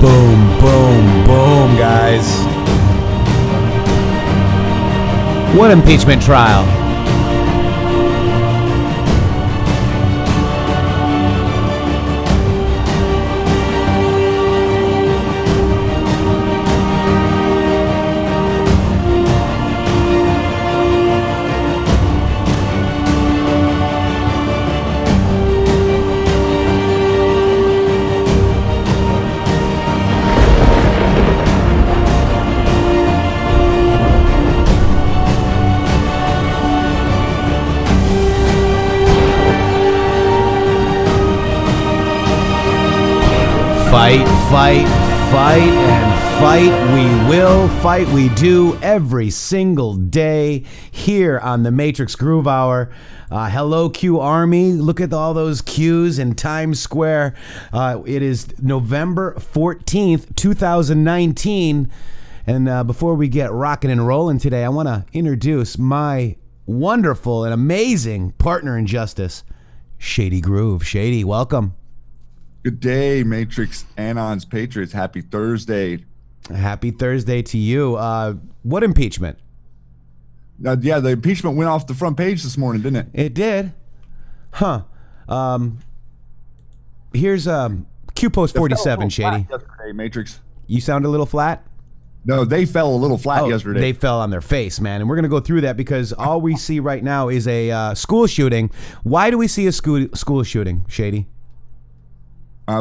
Boom, boom, boom, guys. What impeachment trial? Fight, fight, fight, and fight. We will fight. We do every single day here on the Matrixxx Groove Hour. Hello, Q Army. Look at all those Qs in Times Square. It is November 14th, 2019. And before we get rocking and rolling today, I want to introduce my wonderful and amazing partner in justice, Shady Grooove. Shady, welcome. Good day, Matrixxx, Anons, Patriots. Happy Thursday. Happy Thursday to you. What impeachment? Yeah, the impeachment went off the front page this morning, didn't it? It did. Huh. Here's Q Post 47, Shady. Yesterday, Matrixxx. You sound a little flat? No, they fell a little flat yesterday. They fell on their face, man. And we're going to go through that because all we see right now is a school shooting. Why do we see a school shooting, Shady?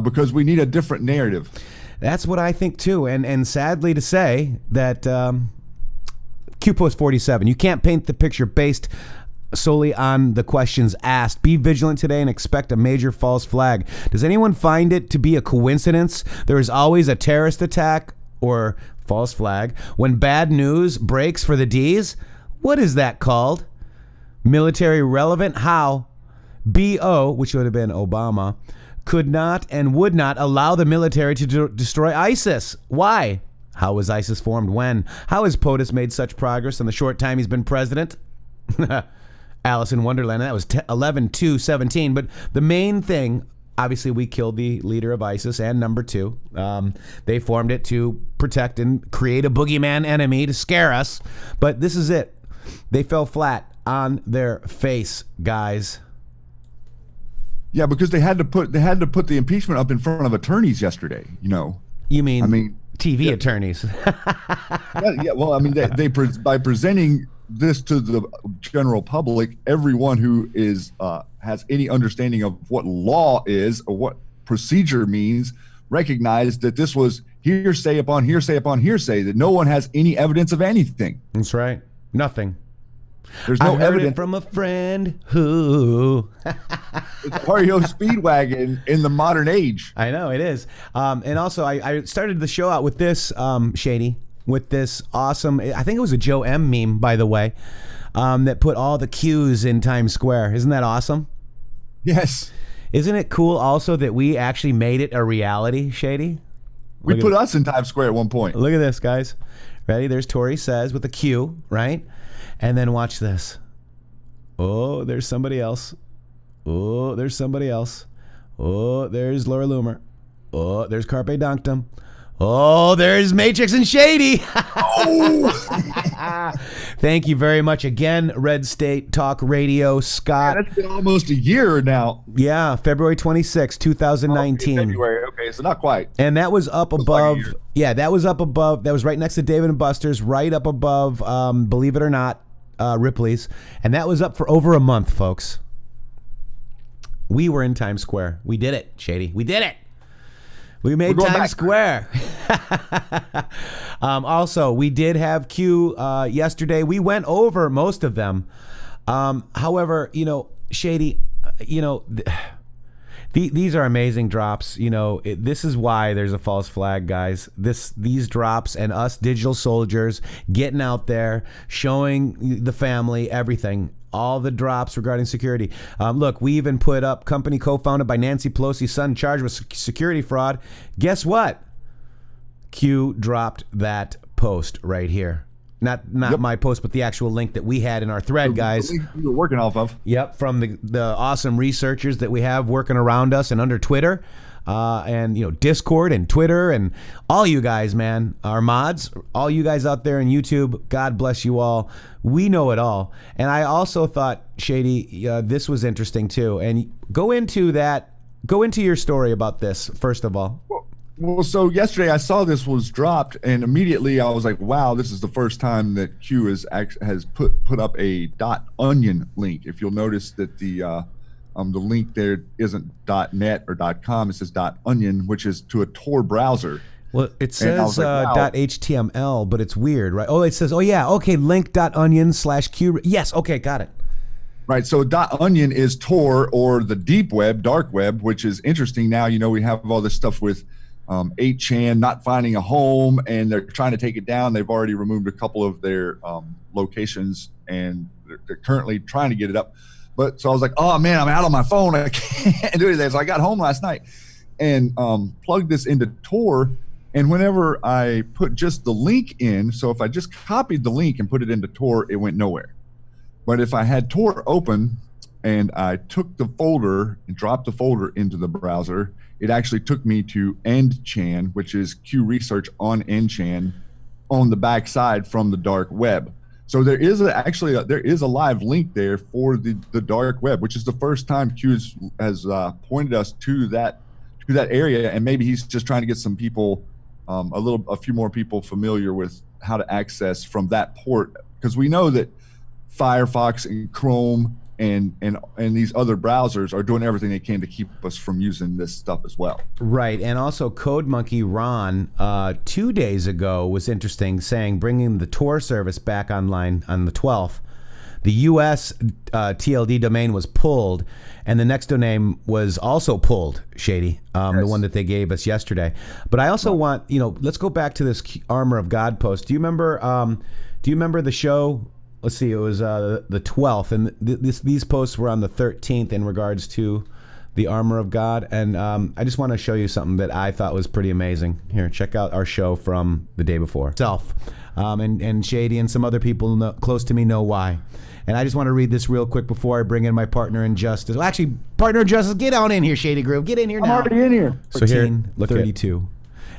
Because we need a different narrative. That's what I think too. And sadly to say that Q Post 47, you can't paint the picture based solely on the questions asked. Be vigilant today and expect a major false flag. Does anyone find it to be a coincidence? There is always a terrorist attack or false flag when bad news breaks for the D's. What is that called? Military relevant? How? BO, which would have been Obama, could not and would not allow the military to destroy ISIS. Why? How was ISIS formed? When? How has POTUS made such progress in the short time he's been president? Alice in Wonderland. That was 11/2/17. But the main thing, obviously, we killed the leader of ISIS, and number two, they formed it to protect and create a boogeyman enemy to scare us. But this is it. They fell flat on their face, guys. Yeah, because they had to put the impeachment up in front of attorneys yesterday. You know. You mean? I mean, TV attorneys. Yeah. Well, I mean, by presenting this to the general public, everyone who is has any understanding of what law is or what procedure means, recognized that this was hearsay upon hearsay upon hearsay. That no one has any evidence of anything. That's right. Nothing. There's no I heard evidence it from a friend who. It's REO Speedwagon in the modern age. I know it is. And also, I started the show out with this, Shady, with this awesome, I think it was a Joe M meme, by the way, that put all the Qs in Times Square. Isn't that awesome? Yes. Isn't it cool also that we actually made it a reality, Shady? We put us in Times Square at one point. Look at this, guys. Ready? There's Tori Says with a Q, right? And then watch this. Oh, there's somebody else. Oh, there's somebody else. Oh, there's Laura Loomer. Oh, there's Carpe Donktum. Oh, there's Matrixxx and Shady. Oh. Thank you very much again, Red State Talk Radio, Scott. Yeah, that's been almost a year now. Yeah, February 26, 2019. February, okay, so not quite. And that was up above. Yeah, that was up above. That was right next to Dave & Buster's, right up above, believe it or not, Ripley's. And that was up for over a month, folks. We were in Times Square. We did it, Shady. We did it. We made Times Square. Also, we did have Q yesterday. We went over most of them. However, you know, Shady, you know, these are amazing drops. You know, this is why there's a false flag, guys. These drops and us digital soldiers getting out there, showing the family everything. All the drops regarding security. Look, we even put up company co-founded by Nancy Pelosi's son charged with security fraud. Guess what? Q dropped that post right here. Not yep. My post, but the actual link that we had in our thread, guys. The link we were working off of. Yep, from the awesome researchers that we have working around us and under Twitter. and Discord and Twitter and all you guys, man, our mods, all you guys out there in YouTube. God bless you all. We know it all. And I also thought, Shady, this was interesting too. And go into your story about this first of all. Well, so yesterday I saw this was dropped, and immediately I was like, "Wow, this is the first time that Q has put up a .onion link." If you'll notice that the link there isn't .net or .com, it says .onion, which is to a Tor browser. Well, it says wow. .html, but it's weird, right? Oh, it says, link.onion/Q. Yes, okay, got it. Right, so .onion is Tor, or the deep web, dark web, which is interesting. Now, we have all this stuff with 8chan not finding a home, and they're trying to take it down. They've already removed a couple of their locations, and they're currently trying to get it up. But so I was like, oh man, I'm out on my phone. I can't do anything. So I got home last night and plugged this into Tor. And whenever I put just the link in, so if I just copied the link and put it into Tor, it went nowhere. But if I had Tor open and I took the folder and dropped the folder into the browser, it actually took me to EndChan, which is Q research on EndChan on the backside from the dark web. So there is a live link there for the dark web, which is the first time Q has pointed us to that area, and maybe he's just trying to get some people, a few more people familiar with how to access from that port, because we know that Firefox and Chrome and these other browsers are doing everything they can to keep us from using this stuff as well. Right, and also CodeMonkey Ron 2 days ago was interesting, saying bringing the Tor service back online on the 12th. The U.S. TLD domain was pulled, and the next domain was also pulled, Shady, yes. The one that they gave us yesterday. But I also want, let's go back to this Armor of God post. Do you remember the show? Let's see, it was the 12th, and these posts were on the 13th in regards to the Armor of God. And I just want to show you something that I thought was pretty amazing. Here, check out our show from the day before. And Shady and some other people close to me know why. And I just want to read this real quick before I bring in my partner in justice. Well, actually, partner in justice, get on in here, Shady Groove. Get in here now. I'm already in here. So here, look 32.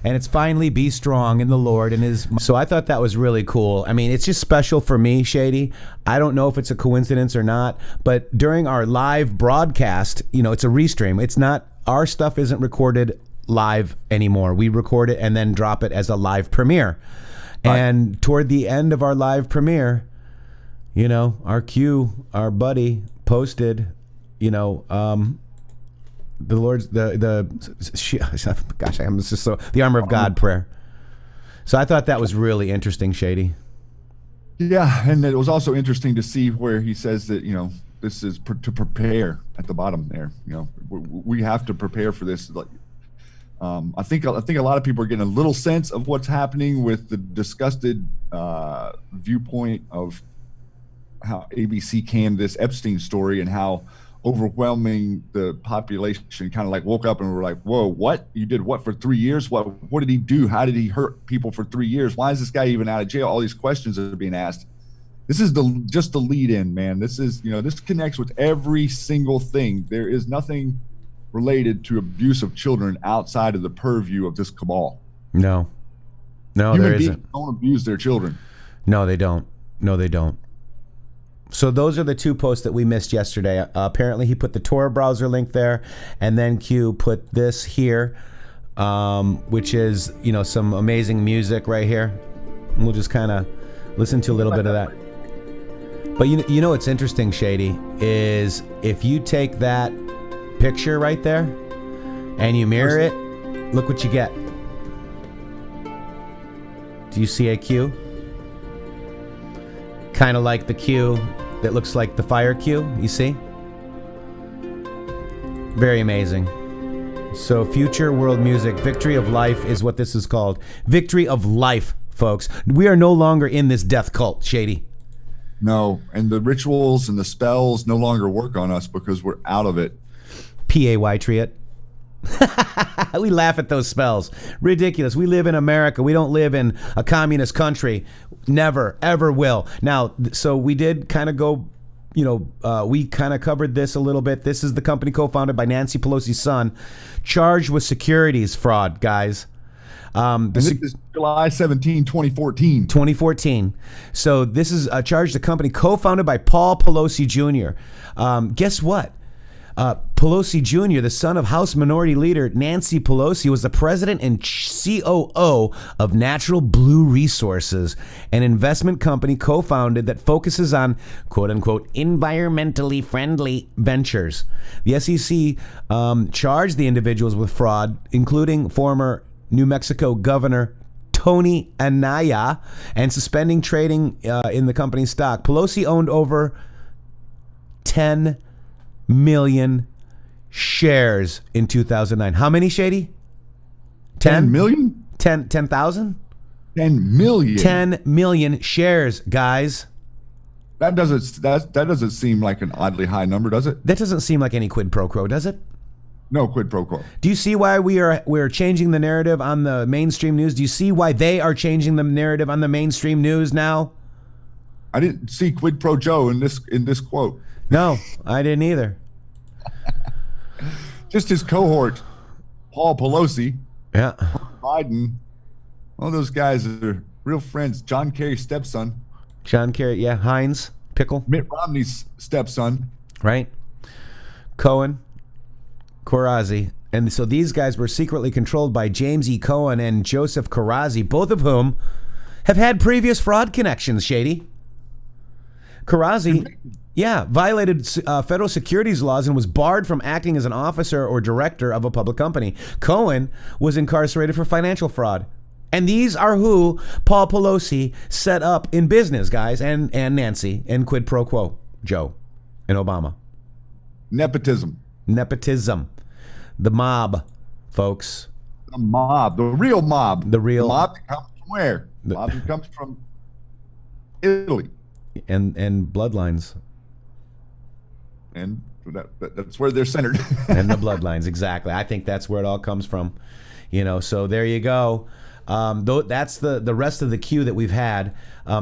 And it's finally be strong in the Lord and his. So I thought that was really cool. I mean, it's just special for me, Shady. I don't know if it's a coincidence or not, but during our live broadcast, it's a restream. It's not, our stuff isn't recorded live anymore. We record it and then drop it as a live premiere. Right. And toward the end of our live premiere, our Q, our buddy, posted, the Lord's the Armor of God prayer. So I thought that was really interesting, Shady. Yeah, and it was also interesting to see where he says that this is to prepare at the bottom there. We have to prepare for this. Like, I think a lot of people are getting a little sense of what's happening with the disgusted viewpoint of how ABC canned this Epstein story and how overwhelming the population kind of like woke up and were like, whoa, what? You did what for 3 years? What did he do? How did he hurt people for 3 years? Why is this guy even out of jail? All these questions are being asked. This is just the lead in, man. This is, this connects with every single thing. There is nothing related to abuse of children outside of the purview of this cabal. No, Human there beings isn't. Don't abuse their children. No, they don't. So those are the two posts that we missed yesterday. Apparently he put the Tor browser link there, and then Q put this here, which is, some amazing music right here. And we'll just kind of listen to a little bit of that. But what's interesting, Shady, is if you take that picture right there and you mirror it, look what you get. Do you see a Q? Kind of like the Q that looks like the fire Q, you see? Very amazing. So future world music, Victory of Life is what this is called. Victory of Life, folks. We are no longer in this death cult, Shady. No, and the rituals and the spells no longer work on us because we're out of it. P-A-Y-Triot. We laugh at those spells. Ridiculous. We live in America. We don't live in a communist country. Never, ever will. Now, so we did kind of go we kind of covered this a little bit. This is the company co-founded by Nancy Pelosi's son, charged with securities fraud, guys. This is July 17, 2014. 2014. So this is a charge the company co-founded by Paul Pelosi Jr. Guess what? Pelosi Jr., the son of House Minority Leader Nancy Pelosi, was the president and COO of Natural Blue Resources, an investment company co-founded that focuses on quote-unquote environmentally friendly ventures. The SEC charged the individuals with fraud, including former New Mexico Governor Tony Anaya, and suspending trading in the company's stock. Pelosi owned over 10 million shares in 2009. How many, Shady? 10 million? 10,000? 10 million. 10 million shares, guys. That doesn't seem like an oddly high number, does it? That doesn't seem like any quid pro quo, does it? No quid pro quo. Do you see why we're changing the narrative on the mainstream news? Do you see why they are changing the narrative on the mainstream news now? I didn't see quid pro Joe in this quote. No, I didn't either. Just his cohort, Paul Pelosi, yeah, Biden, all those guys are real friends. John Kerry's stepson. John Kerry, yeah, Heinz, Pickle. Mitt Romney's stepson. Right. Cohen, Corazzi. And so these guys were secretly controlled by James E. Cohen and Joseph Corazzi, both of whom have had previous fraud connections, Shady. Corazzi, yeah, violated federal securities laws and was barred from acting as an officer or director of a public company. Cohen was incarcerated for financial fraud. And these are who Paul Pelosi set up in business, guys, and Nancy, and quid pro quo, Joe, and Obama. Nepotism. The mob, folks. The mob. The real mob. The mob that comes from where? The mob that comes from Italy. And bloodlines. And that's where they're centered. And the bloodlines, exactly. I think that's where it all comes from. So there you go. That's the rest of the queue that we've had.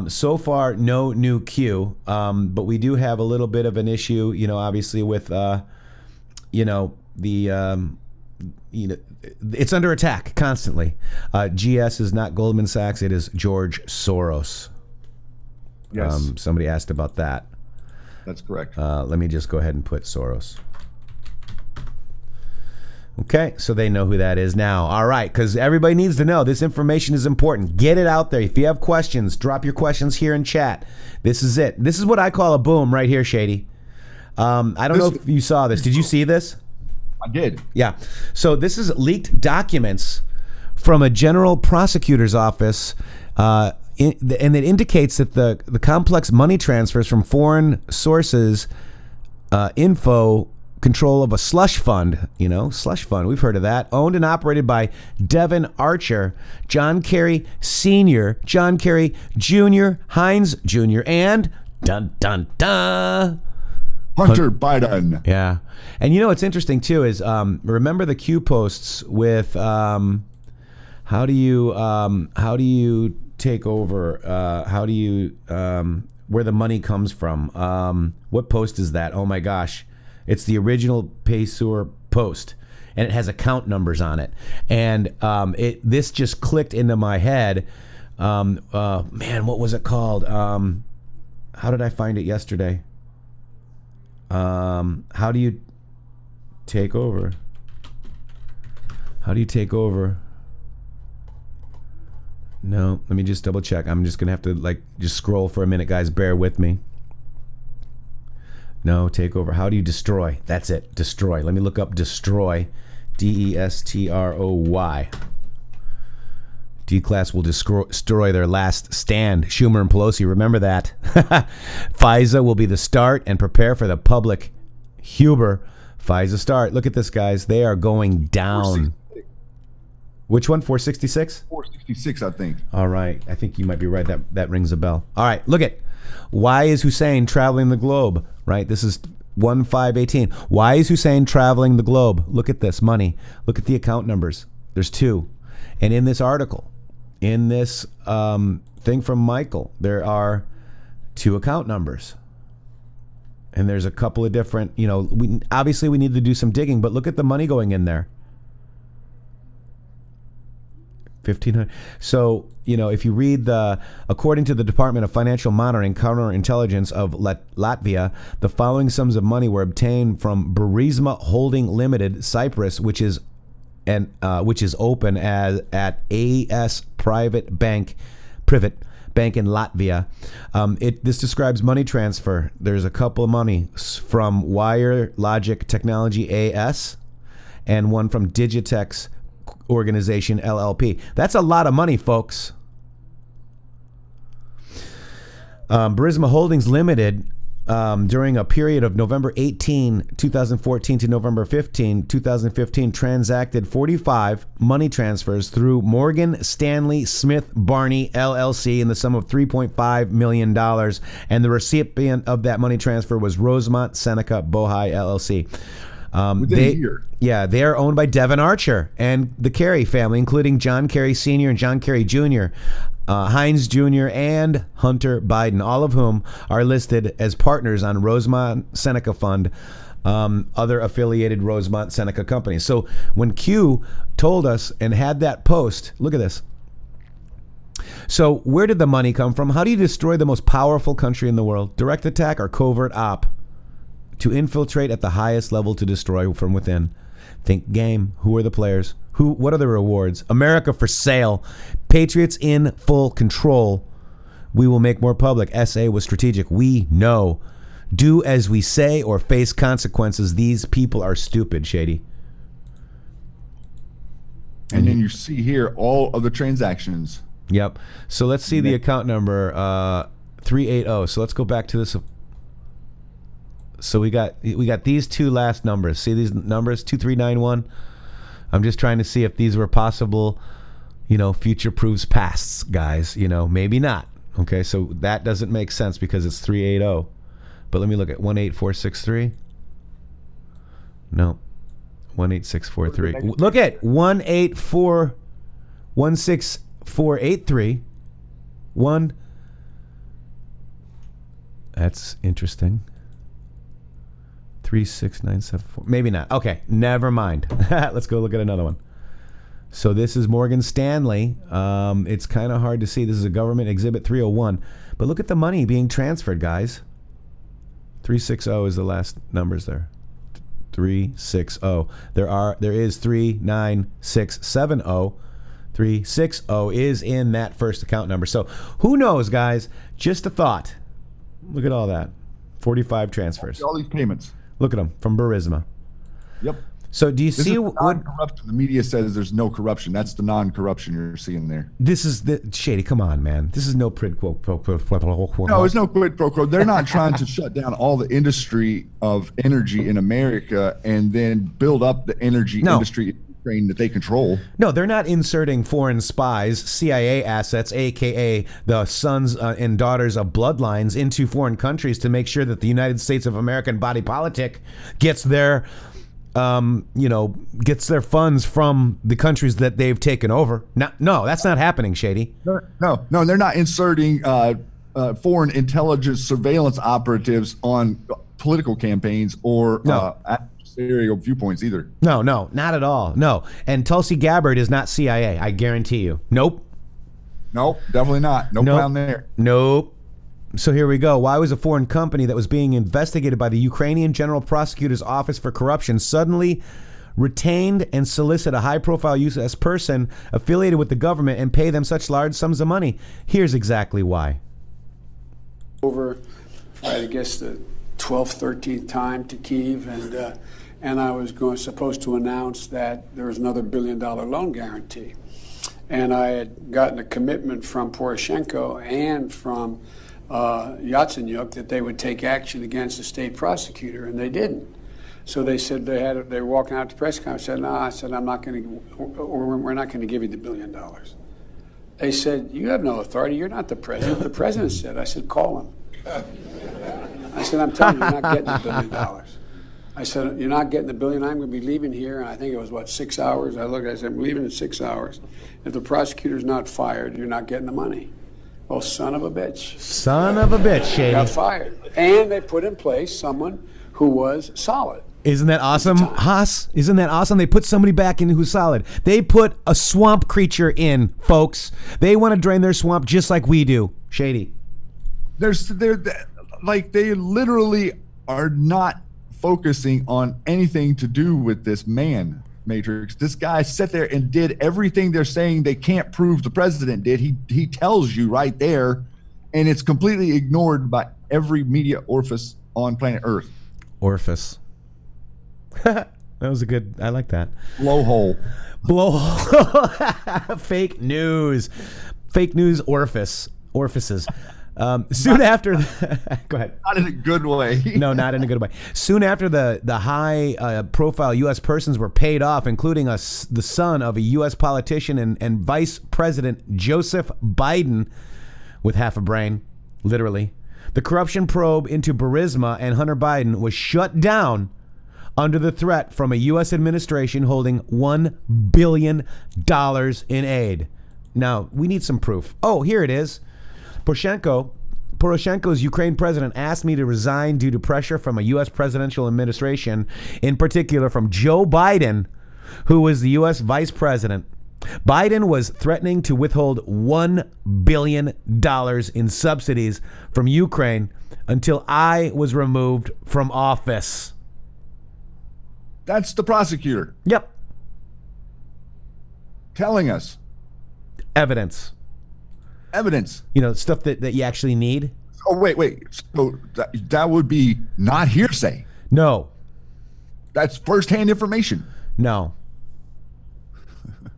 So far, no new queue, but we do have a little bit of an issue, obviously with, it's under attack constantly. GS is not Goldman Sachs, it is George Soros. Yes. Somebody asked about that. That's correct. Let me just go ahead and put Soros. Okay, so they know who that is now. All right, because everybody needs to know this information is important. Get it out there. If you have questions, drop your questions here in chat. This is it. This is what I call a boom right here, Shady. I don't know if you saw this. Did you see this? I did. Yeah. So this is leaked documents from a general prosecutor's office, and it indicates that the complex money transfers from foreign sources, info control of a slush fund, slush fund. We've heard of that. Owned and operated by Devin Archer, John Kerry Sr., John Kerry Jr., Heinz Jr., and dun dun dun, Hunter Biden. Yeah. And what's interesting too is remember the Q posts with how do you take over? How do you where the money comes from? What post is that? Oh my gosh. It's the original Paysur post, and it has account numbers on it. And this just clicked into my head. Man, what was it called? How did I find it yesterday? How do you take over? How do you take over? No, let me just double check. I'm just gonna have to just scroll for a minute, guys. Bear with me. No, take over. How do you destroy? That's it. Destroy. Let me look up destroy. DESTROY. D-Class will destroy their last stand. Schumer and Pelosi, remember that. FISA will be the start and prepare for the public. Huber, FISA start. Look at this, guys. They are going down. Which one? 466? 466, I think. All right. I think you might be right. That rings a bell. All right. Look at. Why is Hussein traveling the globe? Right. This is 1518. Why is Hussein traveling the globe? Look at this money. Look at the account numbers. There's two. And in this article, in this thing from Michael, there are two account numbers. And there's a couple of different, we obviously we need to do some digging, but look at the money going in there. 1,500. So, if you read according to the Department of Financial Monitoring Counterintelligence of Latvia, the following sums of money were obtained from Burisma Holding Limited, Cyprus, which is open at AS Private Bank in Latvia. This describes money transfer. There's a couple of money from Wire Logic Technology AS and one from Digitex Organization LLP. That's a lot of money, folks. Burisma Holdings Limited, during a period of November 18, 2014 to November 15, 2015, transacted 45 money transfers through Morgan Stanley Smith Barney LLC in the sum of $3.5 million. And the recipient of that money transfer was Rosemont Seneca Bohai LLC. Within a year. Yeah, they are owned by Devin Archer and the Carey family, including John Kerry Sr. and John Kerry Jr., Heinz Jr., and Hunter Biden, all of whom are listed as partners on Rosemont Seneca Fund, other affiliated Rosemont Seneca companies. So when Q told us and had that post, look at this. So where did the money come from? How do you destroy the most powerful country in the world? Direct attack or covert op? To infiltrate at the highest level to destroy from within. Think game. Who are the players? What are the rewards? America for sale. Patriots in full control. We will make more public. SA was strategic. We know. Do as we say or face consequences. These people are stupid, Shady. And then you see here all of the transactions. Yep. So let's see the account number 380. So let's go back to this. So we got these two last numbers. See these numbers, 2391. I'm just trying to see if these were possible, future proofs pasts, guys. Maybe not. Okay, so that doesn't make sense because it's 380. But let me look at 18463. No, 18643. Look at 16483. That's interesting. 36974. Maybe not. Okay, never mind. Let's go look at another one. So this is Morgan Stanley. It's kind of hard to see. This is a government exhibit 301. But look at the money being transferred, guys. 360 is the last numbers there. 360. There is 39670. 360 is in that first account number. So who knows, guys? Just a thought. Look at all that. 45 transfers. All these payments. Look at them from Burisma. Yep. So do you see what corruption? The media says there's no corruption. That's the non-corruption you're seeing there. This is the Shady. Come on, man. This is no quid pro quo. No, there's no quid pro quo. They're not trying to shut down all the industry of energy in America and then build up the energy industry in Ukraine that they control. No, they're not inserting foreign spies, CIA assets, aka the sons and daughters of bloodlines, into foreign countries to make sure that the United States of American body politic gets their gets their funds from the countries that they've taken over. No, that's not happening, Shady. No, they're not inserting foreign intelligence surveillance operatives on political campaigns or adversarial viewpoints either. No, not at all. No. And Tulsi Gabbard is not CIA, I guarantee you. Nope, definitely not. No plan there. Nope. So here we go. Why was a foreign company that was being investigated by the Ukrainian General Prosecutor's Office for Corruption suddenly retained and solicit a high-profile U.S. person affiliated with the government and pay them such large sums of money? Here's exactly why. Over, I guess, the 12th, 13th time to Kyiv, and I was supposed to announce that there was another $1 billion loan guarantee. And I had gotten a commitment from Poroshenko and from Yatsenyuk that they would take action against the state prosecutor, and they didn't. So they said they were walking out to the press conference. I said, no, I'm not going to, or we're not going to give you the $1 billion. They said, you have no authority. You're not the president. The president said. I said, call him. I said, I'm telling you, you're not getting the $1 billion. I said, you're not getting the $1 billion. I'm going to be leaving here. And I think it was 6 hours. I said, I'm leaving in 6 hours. If the prosecutor's not fired, you're not getting the money. Oh, son of a bitch. Son of a bitch, Shady. Got fired. And they put in place someone who was solid. Isn't that awesome, Haas? Isn't that awesome? They put somebody back in who's solid. They put a swamp creature in, folks. They want to drain their swamp just like we do. Shady. They're they literally are not focusing on anything to do with this man, Matrixx. This guy sat there and did everything they're saying they can't prove the president did. He tells you right there, and it's completely ignored by every media orifice on planet Earth. Orifice. That was a good, I like that. Blowhole. Blowhole. Fake news. Fake news orifices. Soon after, go ahead. Not in a good way. No, not in a good way. Soon after the high profile U.S. persons were paid off, including the son of a U.S. politician and Vice President Joseph Biden, with half a brain, literally, the corruption probe into Burisma and Hunter Biden was shut down under the threat from a U.S. administration holding $1 billion in aid. Now, we need some proof. Oh, here it is. Poroshenko's Ukraine president asked me to resign due to pressure from a U.S. presidential administration, in particular from Joe Biden, who was the U.S. vice president. Biden was threatening to withhold $1 billion in subsidies from Ukraine until I was removed from office. That's the prosecutor. Yep. Telling us. Evidence. You know, stuff that you actually need. Oh, wait. So that would be not hearsay. No. That's firsthand information. No,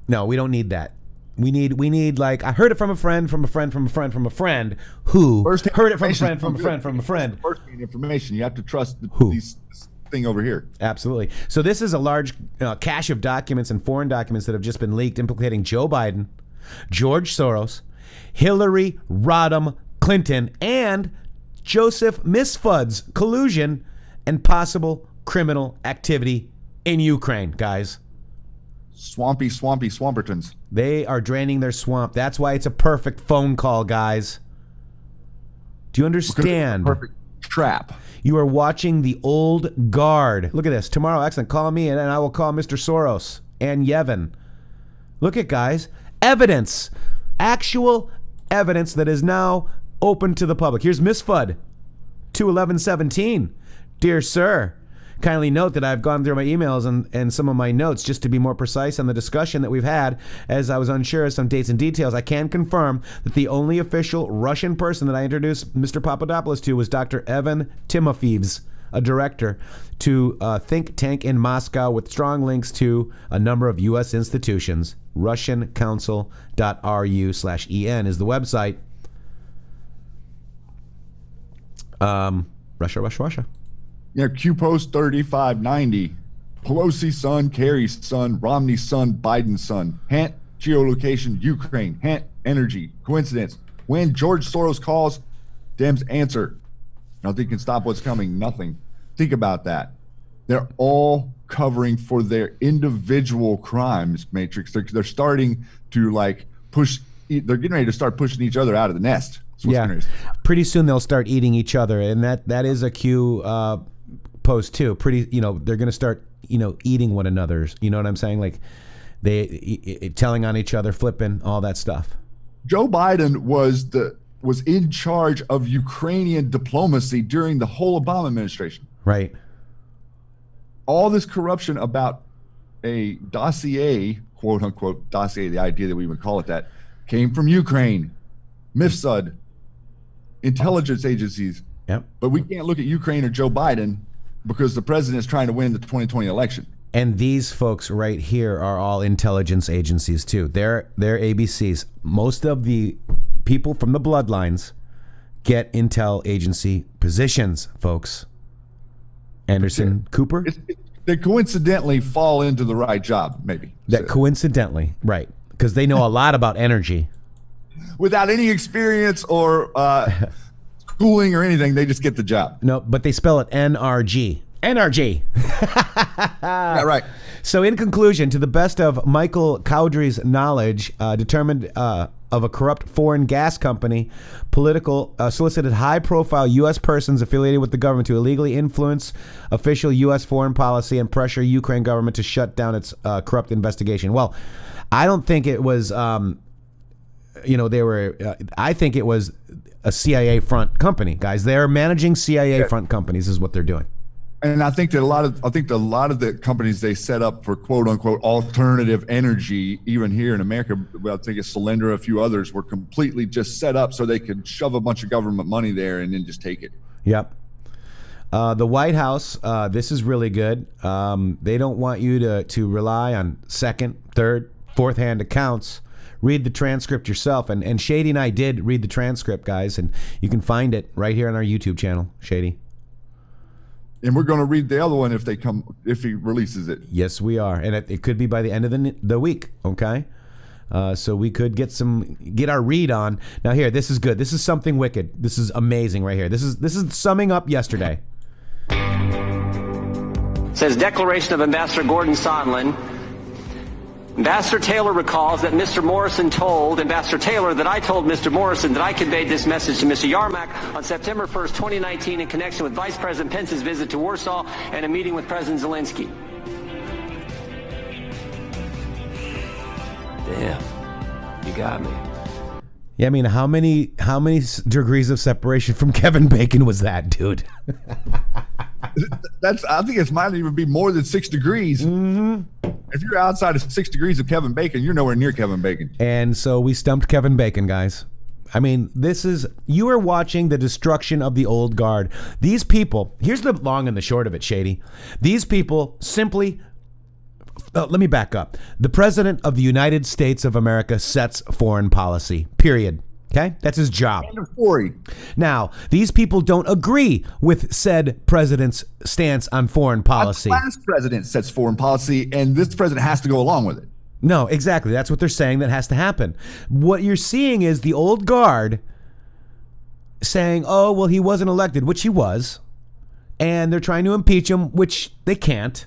we don't need that. We need like, I heard it from a friend, who heard it from a friend. Firsthand information. You have to trust this thing over here. Absolutely. So this is a large cache of documents and foreign documents that have just been leaked implicating Joe Biden, George Soros, Hillary Rodham Clinton, and Joseph Misfud's collusion and possible criminal activity in Ukraine, guys. Swampy Swampertons. They are draining their swamp. That's why it's a perfect phone call, guys. Do you understand? Perfect trap. You are watching the old guard. Look at this. Tomorrow, excellent. Call me and I will call Mr. Soros and Yevon. Look at, guys. Evidence. Actual evidence that is now open to the public. Here's Misfud. 2/11/17. Dear sir, kindly note that I've gone through my emails and some of my notes just to be more precise on the discussion that we've had, as I was unsure of some dates and details. I can confirm that the only official Russian person that I introduced Mr. Papadopoulos to was Dr. Evan Timofeevs, a director to a think tank in Moscow with strong links to a number of U.S. institutions. RussianCouncil.ru/en is the website. Russia. Yeah, Q Post 3590. Pelosi's son, Kerry's son, Romney's son, Biden's son. Hint, geolocation, Ukraine. Hint, energy. Coincidence. When George Soros calls, Dems answer. Nothing can stop what's coming. Nothing. Think about that. They're all covering for their individual crimes, Matrixx. They're starting to push. They're getting ready to start pushing each other out of the nest. Yeah. Pretty soon they'll start eating each other, and that is a Q post too. They're going to start eating one another's. You know what I'm saying? Like they telling on each other, flipping, all that stuff. Joe Biden was in charge of Ukrainian diplomacy during the whole Obama administration. Right. All this corruption about a dossier, quote unquote dossier, the idea that we would call it that, came from Ukraine, MIFSUD, intelligence agencies. Yep. But we can't look at Ukraine or Joe Biden because the president is trying to win the 2020 election. And these folks right here are all intelligence agencies too. They're ABCs. Most of the people from the bloodlines get intel agency positions, folks. Anderson Cooper? They coincidentally fall into the right job, maybe. Coincidentally, right. Because they know a lot about energy. Without any experience or schooling or anything, they just get the job. No, but they spell it NRG. NRG. Yeah, right. So in conclusion, to the best of Michael Cowdery's knowledge, determined of a corrupt foreign gas company, solicited high-profile U.S. persons affiliated with the government to illegally influence official U.S. foreign policy and pressure Ukraine government to shut down its corrupt investigation. Well, I don't think it was, I think it was a CIA front company, guys. They're managing CIA front companies is what they're doing. And I think that a lot of the companies they set up for quote unquote alternative energy, even here in America, I think it's Solyndra, a few others, were completely just set up so they could shove a bunch of government money there and then just take it. Yep. The White House, this is really good. They don't want you to rely on second, third, fourth hand accounts. Read the transcript yourself. And Shady and I did read the transcript, guys, and you can find it right here on our YouTube channel, Shady. And we're going to read the other one if he releases it. Yes, we are, and it could be by the end of the week. Okay, so we could get our read on. Now here, this is good. This is something wicked. This is amazing right here. This is summing up yesterday. It says Declaration of Ambassador Gordon Sondland. Ambassador Taylor recalls that Mr. Morrison told Ambassador Taylor that I told Mr. Morrison that I conveyed this message to Mr. Yarmak on September 1st, 2019 in connection with Vice President Pence's visit to Warsaw and a meeting with President Zelensky. Damn, you got me. Yeah, I mean, how many degrees of separation from Kevin Bacon was that, dude? I think it might even be more than 6 degrees. Mm-hmm. If you're outside of 6 degrees of Kevin Bacon, you're nowhere near Kevin Bacon. And so we stumped Kevin Bacon, guys. I mean, you are watching the destruction of the old guard. These people, here's the long and the short of it, Shady. These people simply, let me back up. The President of the United States of America sets foreign policy, period. Okay? That's his job. Now, these people don't agree with said president's stance on foreign policy. The last president sets foreign policy, and this president has to go along with it. No, exactly. That's what they're saying that has to happen. What you're seeing is the old guard saying, oh, well, he wasn't elected, which he was. And they're trying to impeach him, which they can't.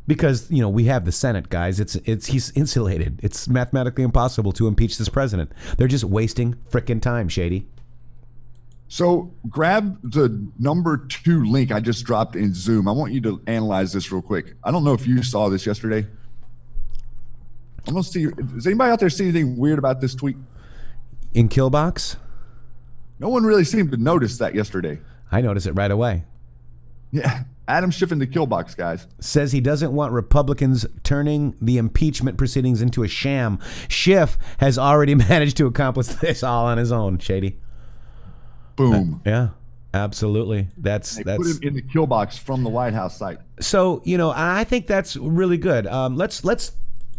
Because, we have the Senate, guys. He's insulated. It's mathematically impossible to impeach this president. They're just wasting frickin' time, Shady. So grab the number 2 link I just dropped in Zoom. I want you to analyze this real quick. I don't know if you saw this yesterday. I'm gonna see. Does anybody out there see anything weird about this tweet? In Killbox? No one really seemed to notice that yesterday. I noticed it right away. Yeah. Adam Schiff in the Killbox, guys. Says he doesn't want Republicans turning the impeachment proceedings into a sham. Schiff has already managed to accomplish this all on his own, Shady. Boom. Yeah, absolutely. They put him in the Killbox from the White House site. So, I think that's really good. Let's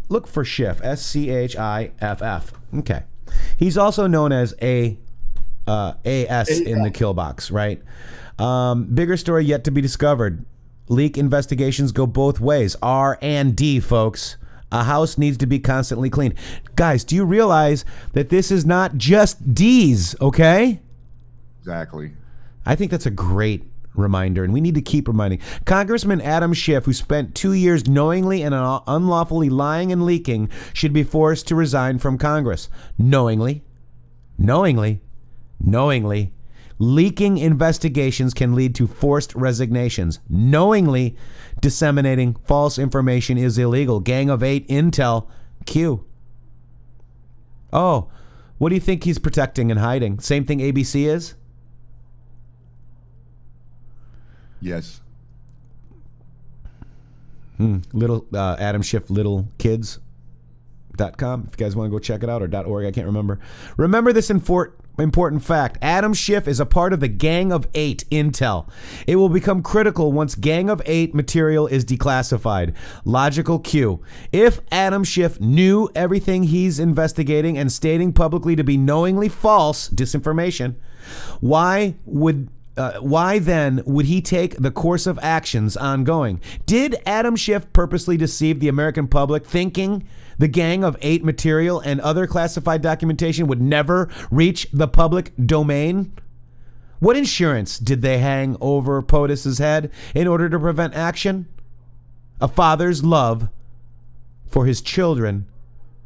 look for Schiff, Schiff. Okay. He's also known as AS in the Killbox, right? Bigger story yet to be discovered. Leak investigations go both ways. R and D, folks. A house needs to be constantly cleaned. Guys, do you realize that this is not just D's, okay? Exactly. I think that's a great reminder, and we need to keep reminding. Congressman Adam Schiff, who spent 2 years knowingly and unlawfully lying and leaking, should be forced to resign from Congress. Knowingly. Leaking investigations can lead to forced resignations. Knowingly disseminating false information is illegal. Gang of 8 intel. Q. Oh, what do you think he's protecting and hiding? Same thing ABC is? Yes. Little Adam Schiff Little Kids. .com if you guys want to go check it out, or .org, I can't remember. Remember this important fact. Adam Schiff is a part of the Gang of 8 intel. It will become critical once Gang of 8 material is declassified. Logical cue. If Adam Schiff knew everything he's investigating and stating publicly to be knowingly false disinformation, why then would he take the course of actions ongoing? Did Adam Schiff purposely deceive the American public, thinking the Gang of 8 material and other classified documentation would never reach the public domain? What insurance did they hang over POTUS's head in order to prevent action? A father's love for his children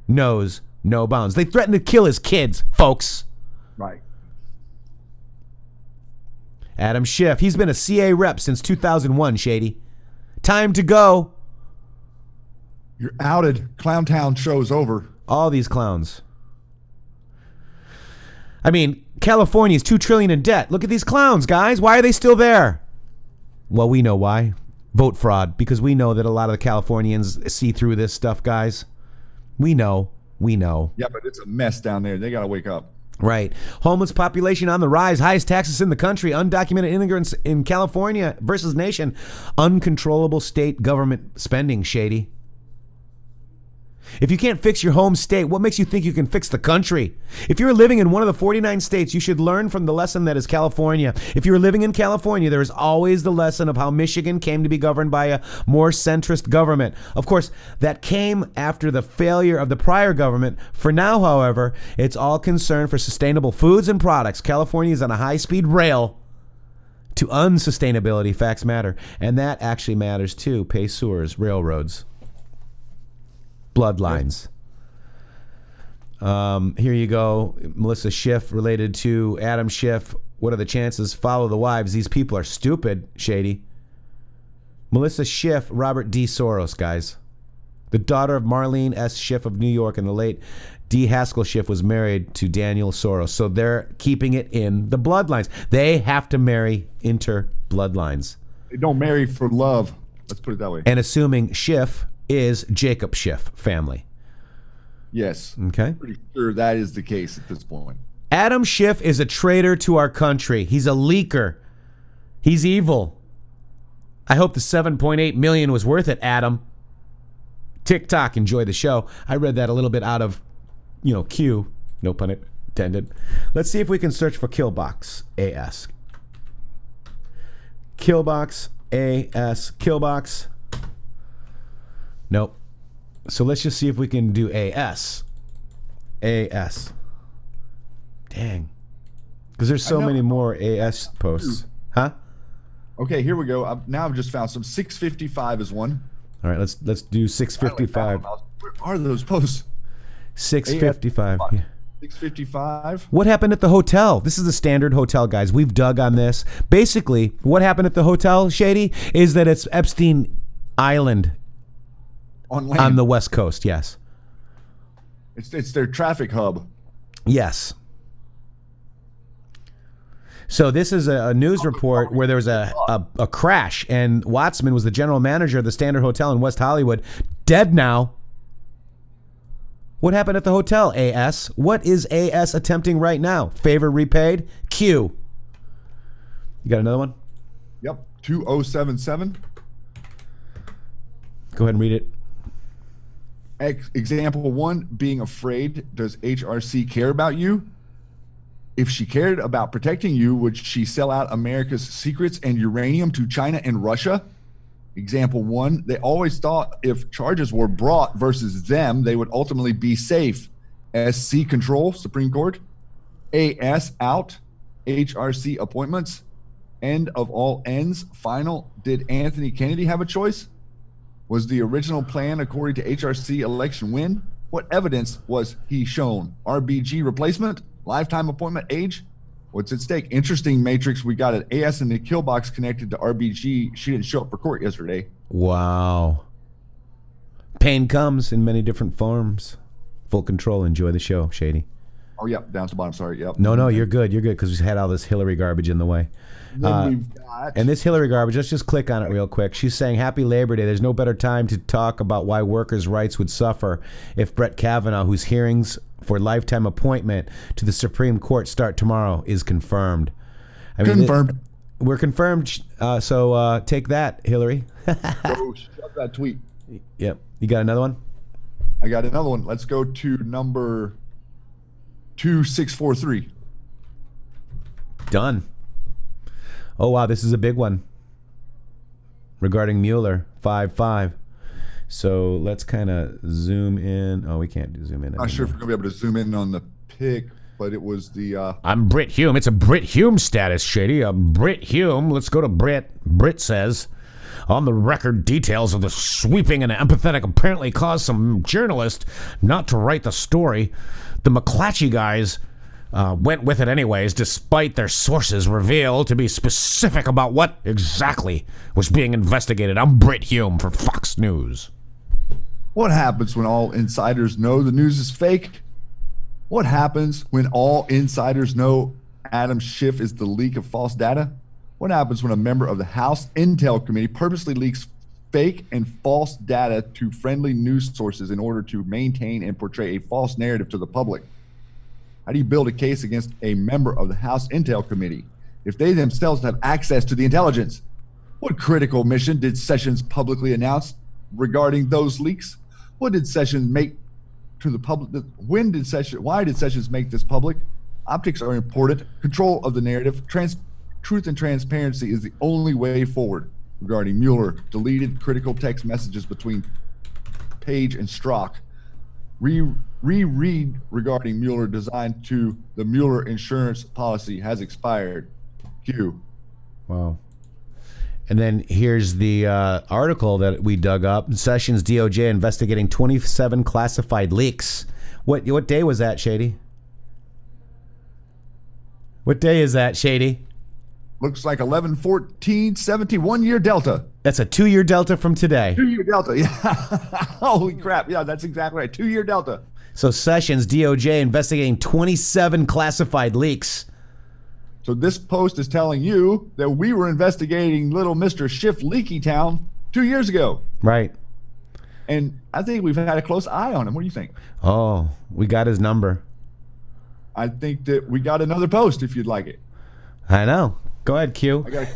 knows no bounds. They threatened to kill his kids, folks. Right. Adam Schiff, he's been a CA rep since 2001, Shady. Time to go. You're outed. Clowntown show's over. All these clowns. I mean, California's $2 trillion in debt. Look at these clowns, guys. Why are they still there? Well, we know why. Vote fraud, because we know that a lot of the Californians see through this stuff, guys. We know. Yeah, but it's a mess down there. They got to wake up. Right. Homeless population on the rise. Highest taxes in the country. Undocumented immigrants in California versus nation. Uncontrollable state government spending, Shady. If you can't fix your home state, what makes you think you can fix the country? If you're living in one of the 49 states, you should learn from the lesson that is California. If you're living in California, there is always the lesson of how Michigan came to be governed by a more centrist government. Of course, that came after the failure of the prior government. For now, however, it's all concerned for sustainable foods and products. California is on a high-speed rail to unsustainability. Facts matter. And that actually matters too. Pay sewers, railroads. Bloodlines. Here you go. Melissa Schiff related to Adam Schiff. What are the chances? Follow the wives. These people are stupid, Shady. Melissa Schiff, Robert D. Soros, guys. The daughter of Marlene S. Schiff of New York, and the late D. Haskell Schiff was married to Daniel Soros. So they're keeping it in the bloodlines. They have to marry inter-bloodlines. They don't marry for love. Let's put it that way. And assuming Schiff is Jacob Schiff family. Yes. Okay. Pretty sure that is the case at this point. Adam Schiff is a traitor to our country. He's a leaker. He's evil. I hope the $7.8 million was worth it, Adam. TikTok, enjoy the show. I read that a little bit out of, Q. No pun intended. Let's see if we can search for Killbox AS. Killbox AS. Killbox. Nope. So let's just see if we can do AS. AS. Dang. Because there's so many more AS posts. Huh? Okay, here we go. I've just found some. 655 is one. All right, let's do 655. Where are those posts? 655. Yeah. 655. What happened at the hotel? This is the standard hotel, guys. We've dug on this. Basically, what happened at the hotel, Shady, is that it's Epstein Island on the West Coast. Yes. It's their traffic hub. Yes. So this is a news report where there was a crash, and Watsman was the general manager of the Standard Hotel in West Hollywood. Dead now. What happened at the hotel, AS? What is AS attempting right now? Favor repaid? Q. You got another one? Yep. 2077. Go ahead and read it. Example 1, being afraid. Does HRC care about you? If she cared about protecting you, would she sell out America's secrets and uranium to China and Russia? Example 1, they always thought if charges were brought versus them, they would ultimately be safe. SC control, Supreme Court. AS out, HRC appointments. End of all ends, final. Did Anthony Kennedy have a choice? Was the original plan according to HRC election win? What evidence was he shown? RBG replacement? Lifetime appointment? Age? What's at stake? Interesting, Matrixxx. We got an AS in the kill box connected to RBG. She didn't show up for court yesterday. Wow. Pain comes in many different forms. Full control. Enjoy the show, Shady. Oh, yep. Down to the bottom. Sorry. Yep. No, you're good. You're good because we had all this Hillary garbage in the way. And this Hillary garbage, let's just click on it real quick. She's saying, Happy Labor Day. There's no better time to talk about why workers' rights would suffer if Brett Kavanaugh, whose hearings for lifetime appointment to the Supreme Court start tomorrow, is confirmed. Confirmed. We're confirmed. So take that, Hillary. Go shove that tweet. Yep. You got another one? I got another one. Let's go to number 2643. Done. Oh, wow. This is a big one regarding Mueller, 5-5. So let's kind of zoom in. Oh, we can't zoom in. Not sure if we're going to be able to zoom in on the pic, but it was the... I'm Brit Hume. It's a Brit Hume status, Shady. Brit Hume. Let's go to Brit. Brit says, On the record, details of the sweeping and empathetic apparently caused some journalists not to write the story. The McClatchy guys went with it anyways, despite their sources revealed to be specific about what exactly was being investigated. I'm Britt Hume for Fox News. What happens when all insiders know the news is fake? What happens when all insiders know Adam Schiff is the leak of false data? What happens when a member of the House Intel Committee purposely leaks fake and false data to friendly news sources in order to maintain and portray a false narrative to the public? How do you build a case against a member of the House Intel Committee if they themselves have access to the intelligence? What critical mission did Sessions publicly announce regarding those leaks? What did Sessions make to the public? Why did Sessions make this public? Optics are important. Control of the narrative, truth and transparency is the only way forward. Regarding Mueller, deleted critical text messages between Page and Strzok. Reread regarding Mueller designed to the Mueller insurance policy has expired. Q. Wow. And then here's the article that we dug up. Sessions DOJ investigating 27 classified leaks. What day was that, Shady? What day is that, Shady? Looks like 11/14/70, 1 year delta. That's a 2-year delta from today. 2-year delta, yeah. Holy crap. Yeah, that's exactly right. 2-year delta. So Sessions DOJ investigating 27 classified leaks. So this post is telling you that we were investigating little Mr. Schiff Leaky Town 2 years ago. Right. And I think we've had a close eye on him. What do you think? Oh, we got his number. I think that we got another post if you'd like it. I know. Go ahead, Q. I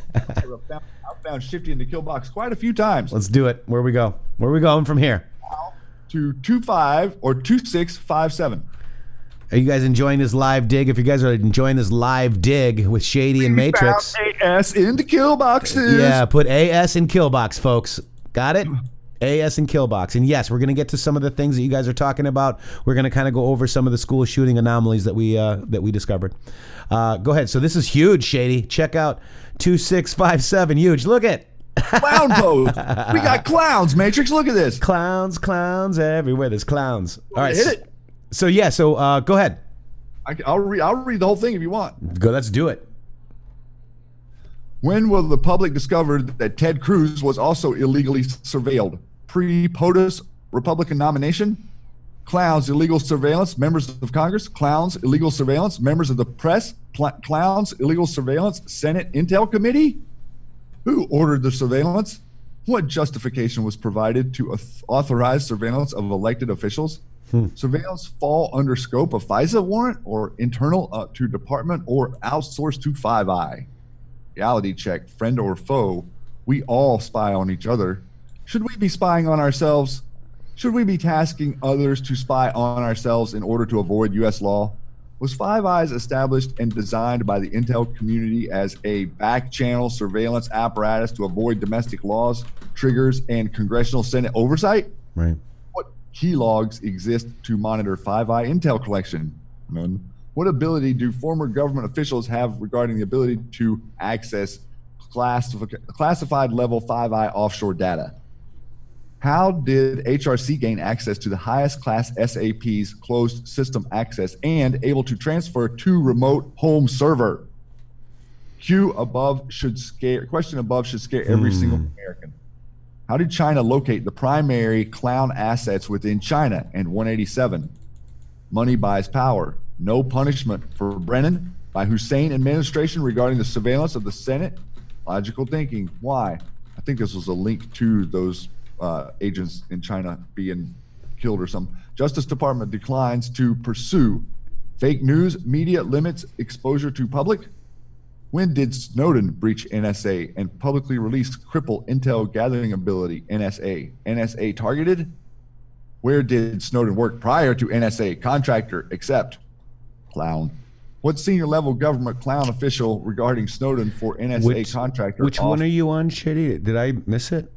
found Shifty in the kill box quite a few times. Let's do it. Where we go? Where are we going from here? To 25 or 2657. Are you guys enjoying this live dig? If you guys are enjoying this live dig with Shady and Matrixxx. AS in the kill boxes. Yeah, put AS in kill box, folks. Got it? AS and kill box. And yes, we're going to get to some of the things that you guys are talking about. We're going to kind of go over some of the school shooting anomalies that we discovered. Go ahead. So this is huge, Shady. Check out 2657. Huge. Look at clown pose. We got clowns, Matrixxx. Look at this. Clowns everywhere. There's clowns. All right. Hit it. So yeah. So go ahead. I'll read the whole thing if you want. Go. Let's do it. When will the public discover that Ted Cruz was also illegally surveilled? Pre-POTUS Republican nomination? Clowns, illegal surveillance, members of Congress? Clowns, illegal surveillance, members of the press? Clowns, illegal surveillance, Senate Intel Committee? Who ordered the surveillance? What justification was provided to authorize surveillance of elected officials? Surveillance fall under scope of FISA warrant or internal to department or outsourced to Five Eye? Reality check, friend or foe, we all spy on each other. Should we be spying on ourselves? Should we be tasking others to spy on ourselves in order to avoid U.S. law? Was Five Eyes established and designed by the intel community as a back-channel surveillance apparatus to avoid domestic laws, triggers, and congressional Senate oversight? Right. What key logs exist to monitor Five Eye intel collection? None. What ability do former government officials have regarding the ability to access classified level Five Eye offshore data? How did HRC gain access to the highest class SAP's closed system access and able to transfer to remote home server? Question above should scare every single American. How did China locate the primary clown assets within China? And 187. Money buys power. No punishment for Brennan by Hussein administration regarding the surveillance of the Senate. Logical thinking. Why? I think this was a link to those agents in China being killed or something. Justice Department declines to pursue. Fake news media limits exposure to public. When did Snowden breach NSA and publicly release cripple intel gathering ability? NSA targeted. Where did Snowden work prior to NSA? Contractor, except clown. What senior level government clown official regarding Snowden for NSA contractor? Which one are you on, Shady? Did I miss it?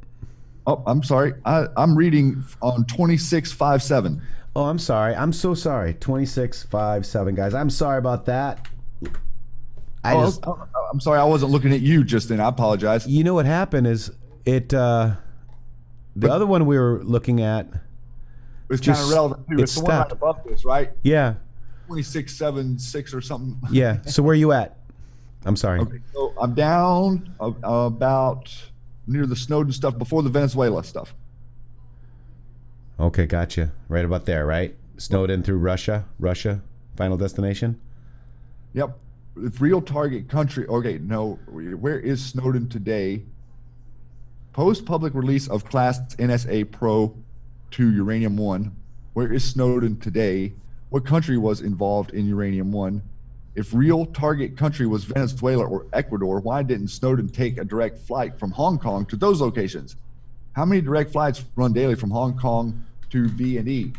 Oh, I'm sorry. I'm reading on 2657. Oh, I'm sorry. I'm so sorry. 2657, guys. I'm sorry about that. I'm sorry. I wasn't looking at you just then. I apologize. You know what happened is the other one we were looking at. It's kind of relevant too. It's the one right stopped. above this, right? Yeah. 2676 or something. Yeah. So where are you at? I'm sorry. Okay, so I'm down about near the Snowden stuff before the Venezuela stuff. Okay, gotcha. Right about there, right? Snowden through Russia, final destination? Yep. If real target country, okay, no, where is Snowden today? Post public release of Class NSA Pro to Uranium-1. Where is Snowden today? What country was involved in Uranium-1? If real target country was Venezuela or Ecuador, why didn't Snowden take a direct flight from Hong Kong to those locations? How many direct flights run daily from Hong Kong to V&E?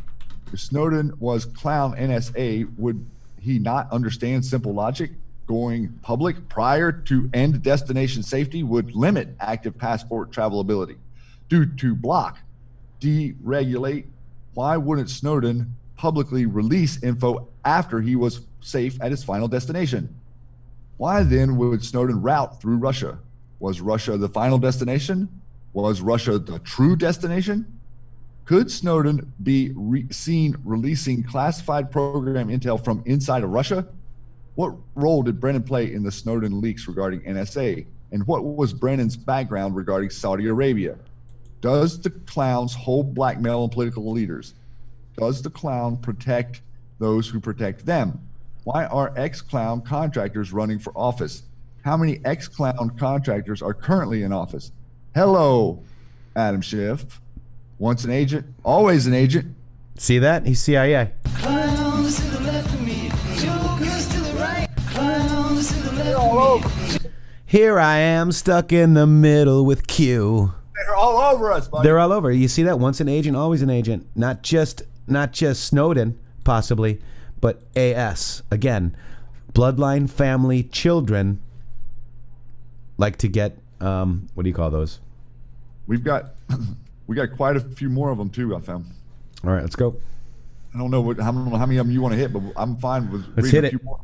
If Snowden was clown NSA, would he not understand simple logic? Going public prior to end destination safety would limit active passport travelability. Due to block, deregulate, why wouldn't Snowden publicly release info after he was safe at his final destination? Why then would Snowden route through Russia? Was Russia the final destination? Was Russia the true destination? Could Snowden be seen releasing classified program intel from inside of Russia? What role did Brennan play in the Snowden leaks regarding NSA? And what was Brennan's background regarding Saudi Arabia? Does the clowns hold blackmail on political leaders? Does the clown protect those who protect them? Why are ex-clown contractors running for office? How many ex-clown contractors are currently in office? Hello, Adam Schiff. Once an agent, always an agent. See that? He's CIA. Clowns to the left of me, jokers to the right. Clowns to the left all of me. over. Here I am stuck in the middle with Q. They're all over us, buddy. They're all over. You see that? Once an agent, always an agent. Not just Snowden, possibly, but AS. Again, bloodline, family, children like to get, what do you call those? We got quite a few more of them too, I found. All right, let's go. I don't know how many of them you want to hit, but I'm fine with Let's reading hit a it. few more.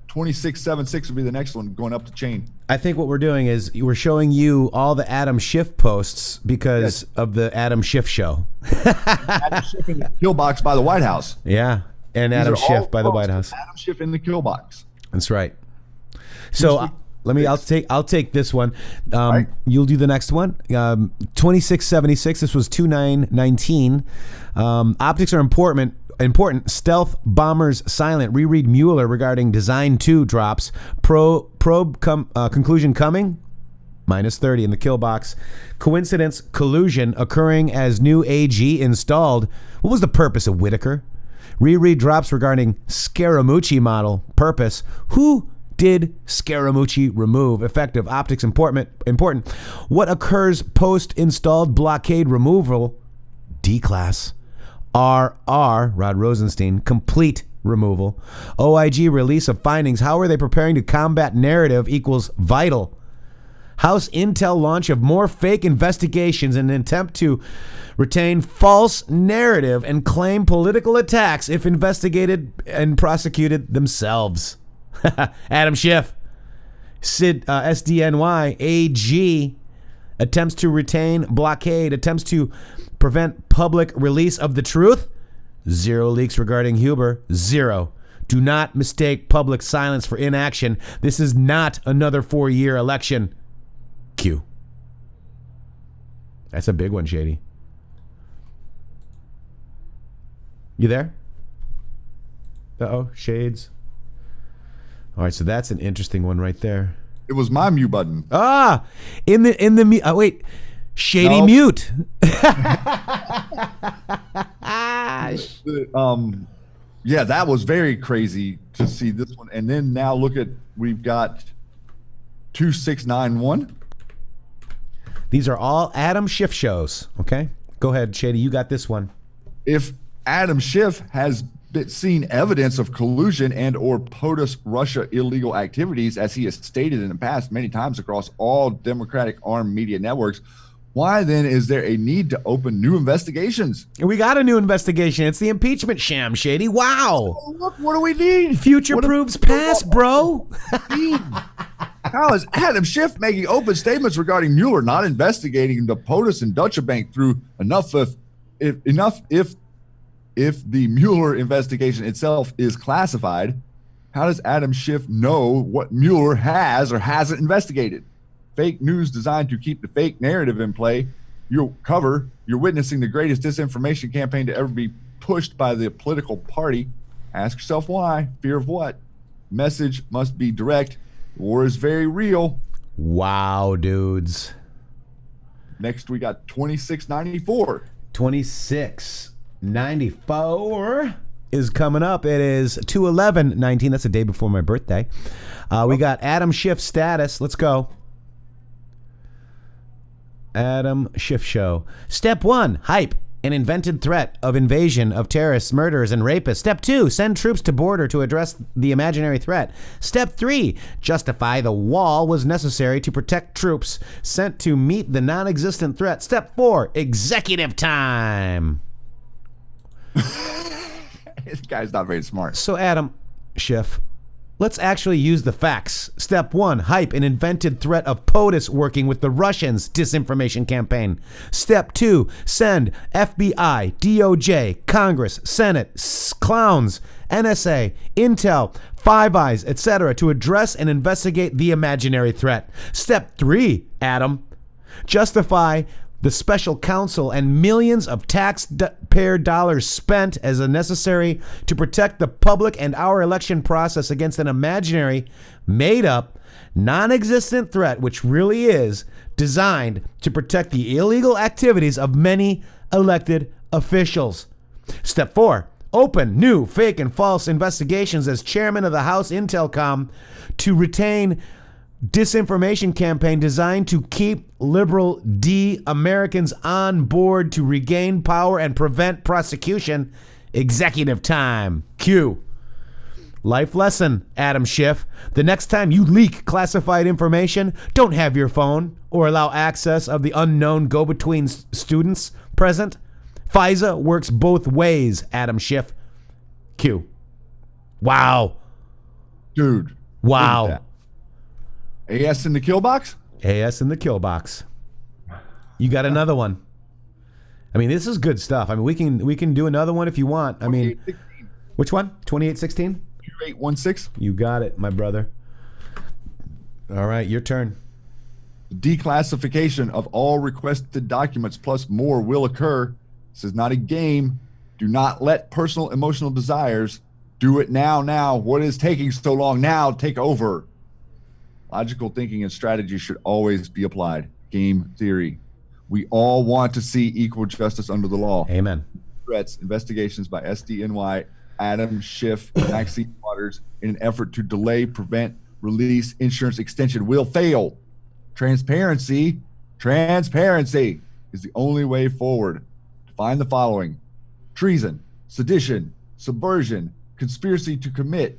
2676 will be the next one, going up the chain. I think what we're doing is we're showing you all the Adam Schiff posts because of the Adam Schiff show. Adam Schiff in the kill box by the White House. Yeah, and These Adam are all Schiff by the posts White of House. Adam Schiff in the kill box. That's right. So I'll take this one. Right. You'll do the next one. 2676. This was 2919. Optics are important. Stealth bombers silent. Reread Mueller regarding Design 2 drops. Probe conclusion coming. -30 in the kill box. Coincidence collusion occurring as new AG installed. What was the purpose of Whitaker? Reread drops regarding Scaramucci model. Purpose. Who did Scaramucci remove? Effective. Optics important. What occurs post installed blockade removal? D-class. RR, Rod Rosenstein, complete removal. OIG release of findings. How are they preparing to combat narrative equals vital. House Intel launch of more fake investigations in an attempt to retain false narrative and claim political attacks if investigated and prosecuted themselves. Adam Schiff. SDNY AG attempts to retain blockade, attempts to prevent public release of the truth. 0 leaks regarding Huber. 0. Do not mistake public silence for inaction. This is not another 4-year election. Q. That's a big one, Shady. You there? Uh-oh, shades. All right, so that's an interesting one right there. It was my mute button. Ah, in the wait, Shady No. mute. Yeah, that was very crazy to see this one. And then now look at, we've got 2691. These are all Adam Schiff shows. Okay, go ahead, Shady. You got this one. If Adam Schiff has seen evidence of collusion and or POTUS Russia illegal activities, as he has stated in the past many times across all Democratic armed media networks, why then is there a need to open new investigations? We got a new investigation. It's the impeachment sham, Shady. Wow. Oh, look, what do we need? Future What do- proves past, bro. How is Adam Schiff making open statements regarding Mueller not investigating the POTUS and Deutsche Bank through enough if the Mueller investigation itself is classified? How does Adam Schiff know what Mueller has or hasn't investigated? Fake news designed to keep the fake narrative in play. You're witnessing the greatest disinformation campaign to ever be pushed by the political party. Ask yourself why. Fear of what? Message must be direct. War is very real. Wow, dudes. Next, we got 2694. 2694 is coming up. It is 2/11/19. That's the day before my birthday. We got Adam Schiff status. Let's go. Adam Schiff show. Step 1, hype an invented threat of invasion of terrorists, murderers, and rapists. Step 2, send troops to border to address the imaginary threat. Step 3, justify the wall was necessary to protect troops sent to meet the non-existent threat. Step 4, executive time. This guy's not very smart. So Adam Schiff, let's actually use the facts. Step 1, hype an invented threat of POTUS working with the Russians disinformation campaign. Step 2, send FBI, DOJ, Congress, Senate, clowns, NSA, Intel, Five Eyes, etc. to address and investigate the imaginary threat. Step 3, Adam, justify the special counsel and millions of taxpayer dollars spent as a necessary to protect the public and our election process against an imaginary, made-up, non-existent threat, which really is designed to protect the illegal activities of many elected officials. Step 4, open new, fake, and false investigations as chairman of the House Intelcom to retain disinformation campaign designed to keep liberal Americans on board to regain power and prevent prosecution. Executive time. Q. Life lesson, Adam Schiff. The next time you leak classified information, don't have your phone or allow access of the unknown go-between students present. FISA works both ways, Adam Schiff. Q. Wow. Dude. Wow. AS in the kill box? AS in the kill box. You got another one. I mean, this is good stuff. I mean, we can do another one if you want. I mean, which one? 2816? 2816. You got it, my brother. All right, your turn. Declassification of all requested documents plus more will occur. This is not a game. Do not let personal emotional desires do it now. What is taking so long now? Take over. Logical thinking and strategy should always be applied. Game theory. We all want to see equal justice under the law. Amen. Threats, investigations by SDNY, Adam Schiff, Maxine Waters in an effort to delay, prevent, release, insurance extension will fail. Transparency is the only way forward. Define the following: treason, sedition, subversion, conspiracy to commit.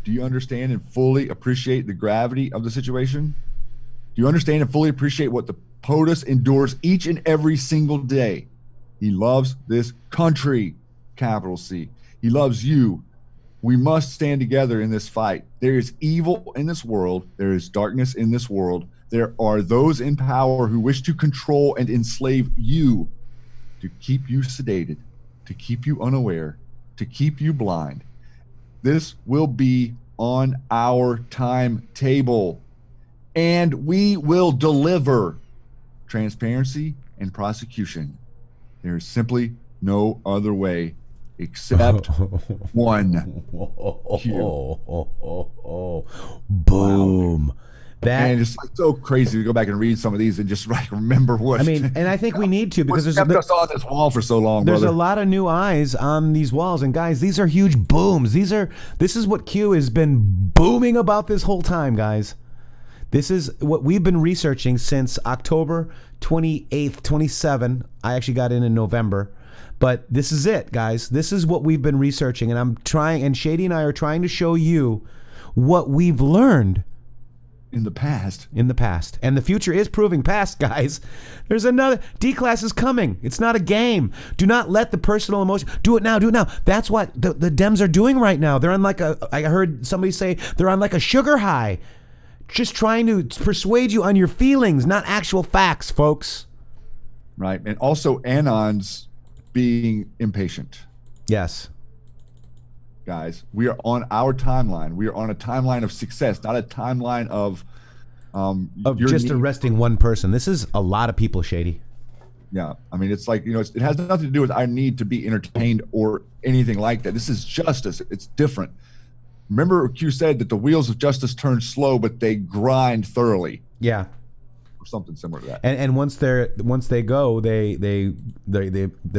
Do you understand and fully appreciate the gravity of the situation? Do you understand and fully appreciate what the POTUS endures each and every single day? He loves this country, capital C. He loves you. We must stand together in this fight. There is evil in this world. There is darkness in this world. There are those in power who wish to control and enslave you, to keep you sedated, to keep you unaware, to keep you blind. This will be on our timetable, and we will deliver transparency and prosecution. There is simply no other way except one. Boom. Wow. That, and it's so crazy to go back and read some of these and just like remember what. I mean, and I think we need to, because there's kept us on this wall for so long. There's brother. a lot of new eyes on these walls, and guys, these are huge booms. This is what Q has been booming about this whole time, guys. This is what we've been researching since October 28th, 27. I actually got in November. But this is it, guys. This is what we've been researching, and I'm trying, and Shady and I are trying to show you what we've learned in the past. And the future is proving past, guys. There's another D-class is coming. It's not a game. Do not let the personal emotion. Do it now. That's what the Dems are doing right now. They're on I heard somebody say they're on like a sugar high. just trying to persuade you on your feelings, not actual facts, folks. Right. And also Anon's being impatient. Yes. Guys, we are on our timeline. We are on a timeline of success, not a timeline of just arresting one person. This is a lot of people, Shady. Yeah. I mean, it's like, it has nothing to do with our need to be entertained or anything like that. This is justice. It's different. Remember, Q said that the wheels of justice turn slow, but they grind thoroughly. Yeah. Or something similar to that. And once they go, they're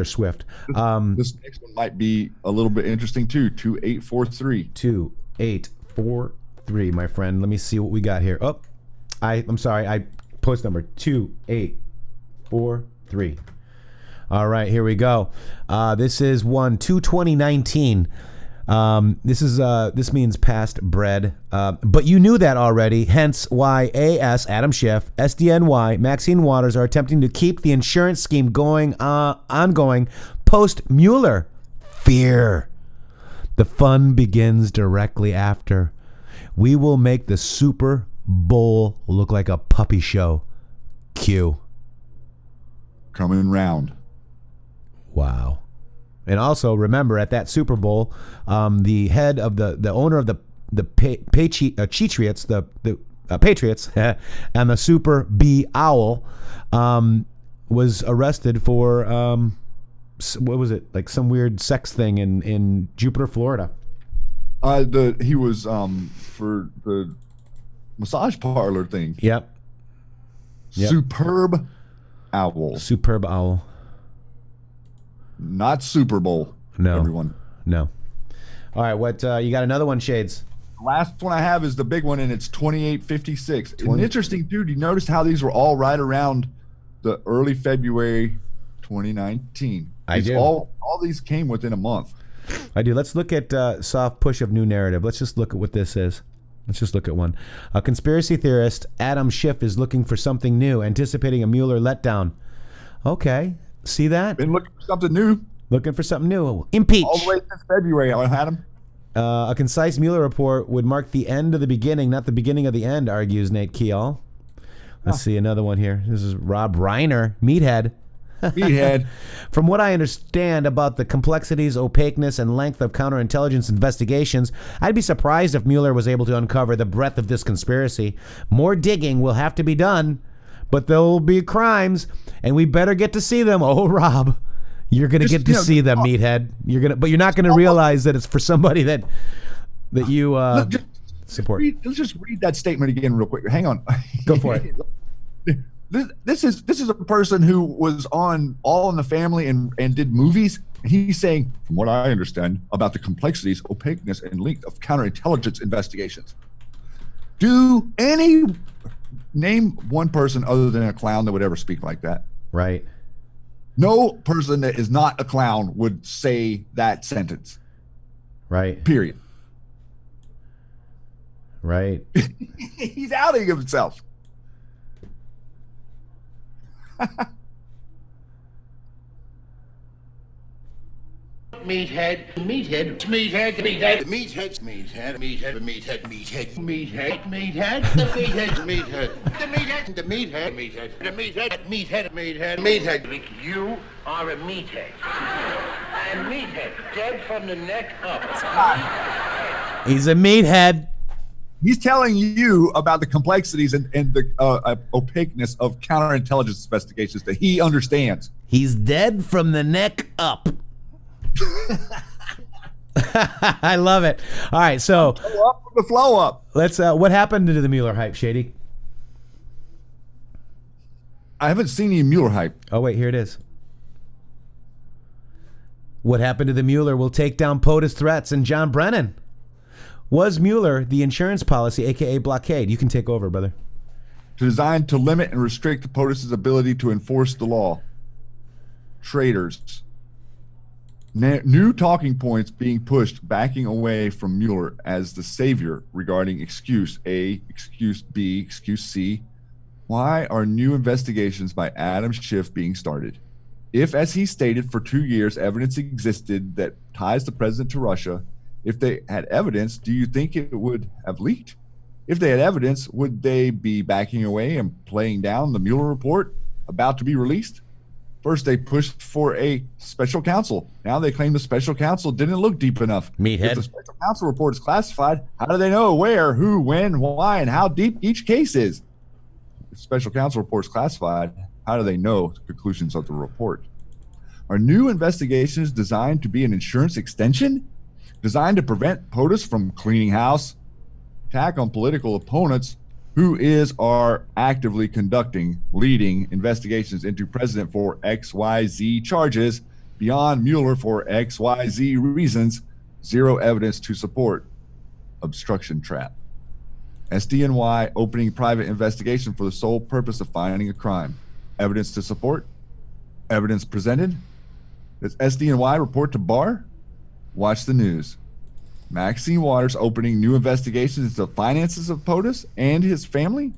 swift. This next one might be a little bit interesting too. 2843. 2843, my friend. Let me see what we got here. Oh, I'm sorry. I post number 2843. All right, here we go. This is 2/2019. This means past bread, but you knew that already. Hence why AS Adam Schiff, SDNY Maxine Waters are attempting to keep the insurance scheme ongoing post Mueller. Fear. The fun begins directly after. We will make the Super Bowl look like a puppy show. Q. Coming round. Wow. And also remember, at that Super Bowl, the head of the owner of the Patriots, the Patriots, and the Super B Owl, was arrested for what was it, like some weird sex thing in Jupiter, Florida. He was for the massage parlor thing. Yep. Superb owl. Superb owl. Not Super Bowl. No. Everyone. No. All right, what you got? Another one, Shades? The last one I have is the big one, and it's 2856. An interesting, dude. You noticed how these were all right around the early February 2019. I do. All these came within a month. I do. Let's look at soft push of new narrative. Let's just look at what this is. Let's just look at one. A conspiracy theorist, Adam Schiff, is looking for something new, anticipating a Mueller letdown. Okay. See that? Been looking for something new. Looking for something new. Impeach. All the way since February, I had him. A concise Mueller report would mark the end of the beginning, not the beginning of the end, argues Nate Keall. Let's see another one here. This is Rob Reiner, meathead. Meathead. From what I understand about the complexities, opaqueness, and length of counterintelligence investigations, I'd be surprised if Mueller was able to uncover the breadth of this conspiracy. More digging will have to be done, but there will be crimes, and we better get to see them. Oh, Rob, you're gonna get to see them, meathead. But you're not gonna realize that it's for somebody that you support. Let's just read that statement again, real quick. Hang on. Go for it. This is a person who was on All in the Family and did movies. He's saying, from what I understand, about the complexities, opaqueness, and length of counterintelligence investigations. Name one person other than a clown that would ever speak like that. Right. No person that is not a clown would say that sentence. Right. Period. Right. He's outing himself. Meathead, meathead, meathead, meathead, meathead, meathead, meathead, meathead, meathead, meathead, meathead, the meathead, meathead, the meathead, the meathead, meathead, the meathead, meathead, meathead, meathead. You are a meathead. A meathead, dead from the neck up. He's a meathead. He's telling you about the complexities and the opaqueness of counterintelligence investigations that he understands. He's dead from the neck up. I love it. All right, so Flow up with the flow up. Let's. What happened to the Mueller hype, Shady? I haven't seen any Mueller hype. Oh wait, here it is. What happened to the Mueller will take down POTUS threats and John Brennan. Was Mueller the insurance policy, aka blockade? You can take over, brother. Designed to limit and restrict POTUS's ability to enforce the law. Traitors. New talking points being pushed, backing away from Mueller as the savior regarding excuse A, excuse B, excuse C. Why are new investigations by Adam Schiff being started? If, as he stated, for 2 years, evidence existed that ties the president to Russia, if they had evidence, do you think it would have leaked? If they had evidence, would they be backing away and playing down the Mueller report about to be released? First, they pushed for a special counsel. Now they claim the special counsel didn't look deep enough. Meathead. If the special counsel report is classified, how do they know where, who, when, why, and how deep each case is? If special counsel report is classified, how do they know the conclusions of the report? Are new investigations designed to be an insurance extension? Designed to prevent POTUS from cleaning house? Attack on political opponents? Who is or actively conducting, leading investigations into president for XYZ charges beyond Mueller for XYZ reasons? Zero evidence to support. Obstruction trap. SDNY opening private investigation for the sole purpose of finding a crime. Evidence to support? Evidence presented? Does SDNY report to bar? Watch the news. Maxine Waters opening new investigations into the finances of POTUS and his family?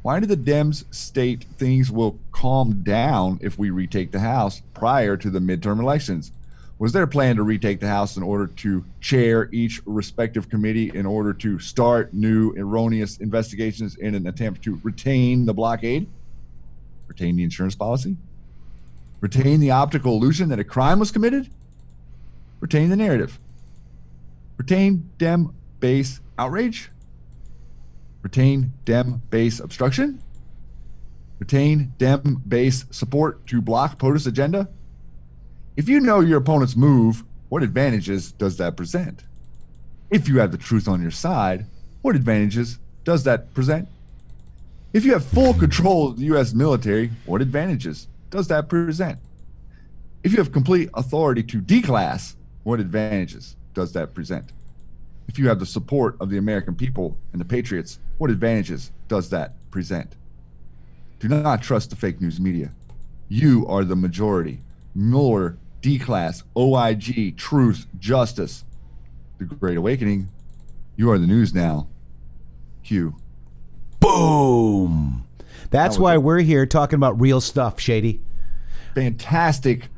Why do the Dems state things will calm down if we retake the House prior to the midterm elections? Was there a plan to retake the House in order to chair each respective committee in order to start new erroneous investigations in an attempt to retain the blockade? Retain the insurance policy? Retain the optical illusion that a crime was committed? Retain the narrative? Retain Dem base outrage? Retain Dem base obstruction? Retain Dem base support to block POTUS agenda? If you know your opponent's move, what advantages does that present? If you have the truth on your side, what advantages does that present? If you have full control of the U.S. military, what advantages does that present? If you have complete authority to declass, what advantages does that present? If you have the support of the American people and the Patriots, what advantages does that present? Do not trust the fake news media. You are the majority. Mueller, declass, OIG, truth, justice. The Great Awakening. You are the news now. Q. Boom. That's why we're here talking about real stuff, Shady. Fantastic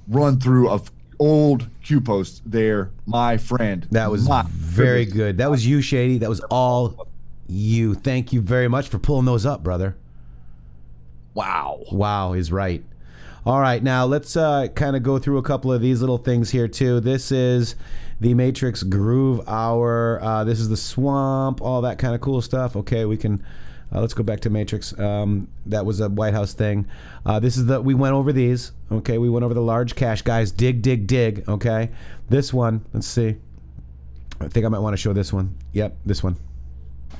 run through of old Q posts there, my friend. That was very good. That was you, Shady. That was all you. Thank you very much for pulling those up, brother. Wow. Wow is right. All right, now let's kind of go through a couple of these little things here too. This is the Matrixxx Groove Hour. This is the Swamp, all that kind of cool stuff. Okay, we can let's go back to Matrixxx. That was a White House thing. This is we went over these. Okay, we went over the large cash guys. Dig, dig, dig. Okay, this one. Let's see. I think I might want to show this one. Yep, this one.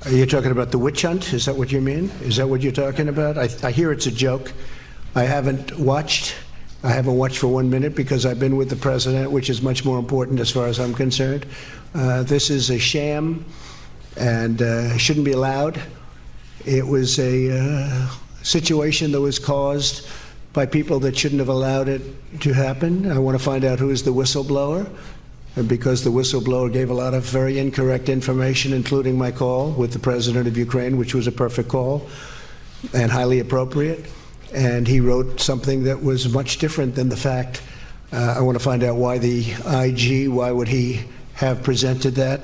Are you talking about the witch hunt? Is that what you mean? Is that what you're talking about? I hear it's a joke. I haven't watched for 1 minute because I've been with the president, which is much more important as far as I'm concerned. This is a sham and shouldn't be allowed. It was a situation that was caused by people that shouldn't have allowed it to happen. I want to find out who is the whistleblower, because the whistleblower gave a lot of very incorrect information, including my call with the president of Ukraine, which was a perfect call and highly appropriate. And he wrote something that was much different than the fact. I want to find out why the IG, why would he have presented that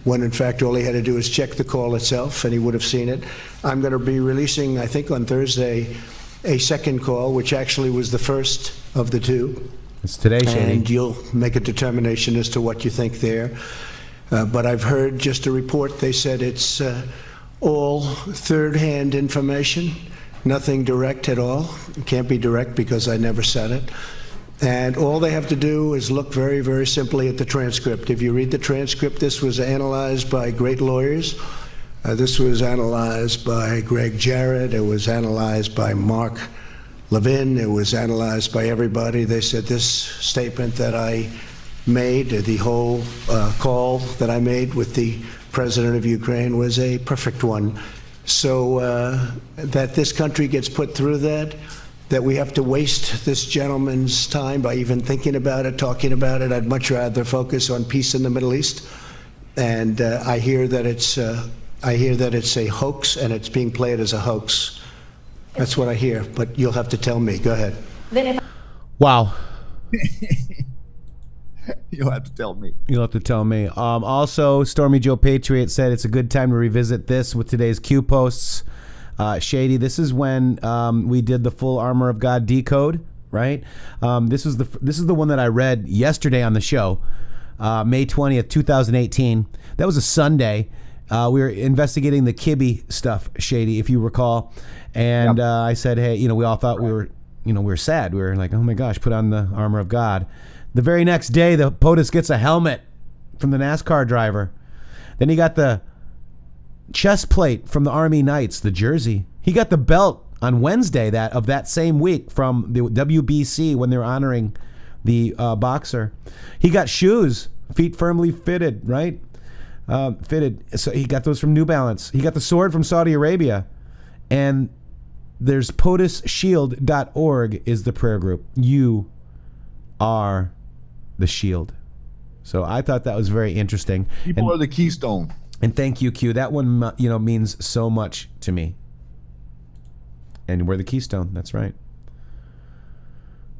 when in fact all he had to do is check the call itself and he would have seen it. I'm going to be releasing, I think on Thursday, a second call, which actually was the first of the two. It's today, Shady. And you'll make a determination as to what you think there. But I've heard just a report, they said it's all third-hand information. Nothing direct at all. It can't be direct because I never said it. And all they have to do is look very, very simply at the transcript. If you read the transcript, this was analyzed by great lawyers. This was analyzed by Greg Jarrett. It was analyzed by Mark Levin. It was analyzed by everybody. They said this statement that I made, the whole call that I made with the president of Ukraine was a perfect one. So that this country gets put through that we have to waste this gentleman's time by even thinking about it, talking about it. I'd much rather focus on peace in the Middle East. And I hear that it's a hoax and it's being played as a hoax. That's what I hear, but you'll have to tell me. Go ahead. Wow. You'll have to tell me. You'll have to tell me. Also, Stormy Joe Patriot said it's a good time to revisit this with today's Q posts. Shady, this is when we did the full Armor of God decode, right? This is the one that I read yesterday on the show, May 20th, 2018. That was a Sunday. We were investigating the Kibbe stuff, Shady, if you recall. And I said, hey, we all thought we were sad. We were like, oh my gosh, put on the Armor of God. The very next day, the POTUS gets a helmet from the NASCAR driver. Then he got the chest plate from the Army Knights, the jersey. He got the belt on Wednesday of that same week from the WBC when they were honoring the boxer. He got shoes, feet firmly fitted, right? Fitted. So he got those from New Balance. He got the sword from Saudi Arabia. And there's POTUSShield.org is the prayer group. You are the shield. So I thought that was very interesting. People are the keystone. And thank you, Q. That one, means so much to me. And we're the keystone. That's right.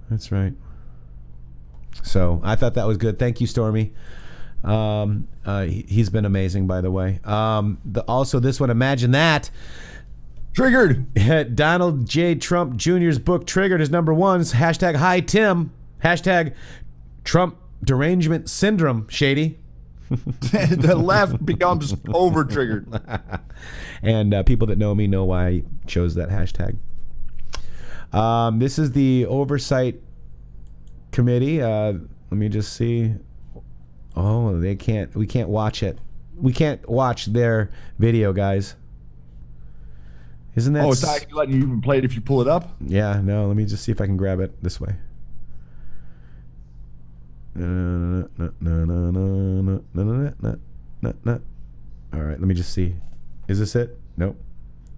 That's right. So I thought that was good. Thank you, Stormy. He's been amazing, by the way. Also, this one, imagine that. Triggered. Donald J. Trump Jr.'s book Triggered is number one. It's hashtag Hi Tim. Hashtag Trump derangement syndrome, Shady. The left becomes over triggered. And people that know me know why I chose that hashtag. This is the oversight committee. Let me just see. Oh, we can't watch it. We can't watch their video, guys. Isn't that? Oh, it's not actually letting you even play it if you pull it up? Yeah, no, let me just see if I can grab it this way. All right, let me just see. Is this it? Nope.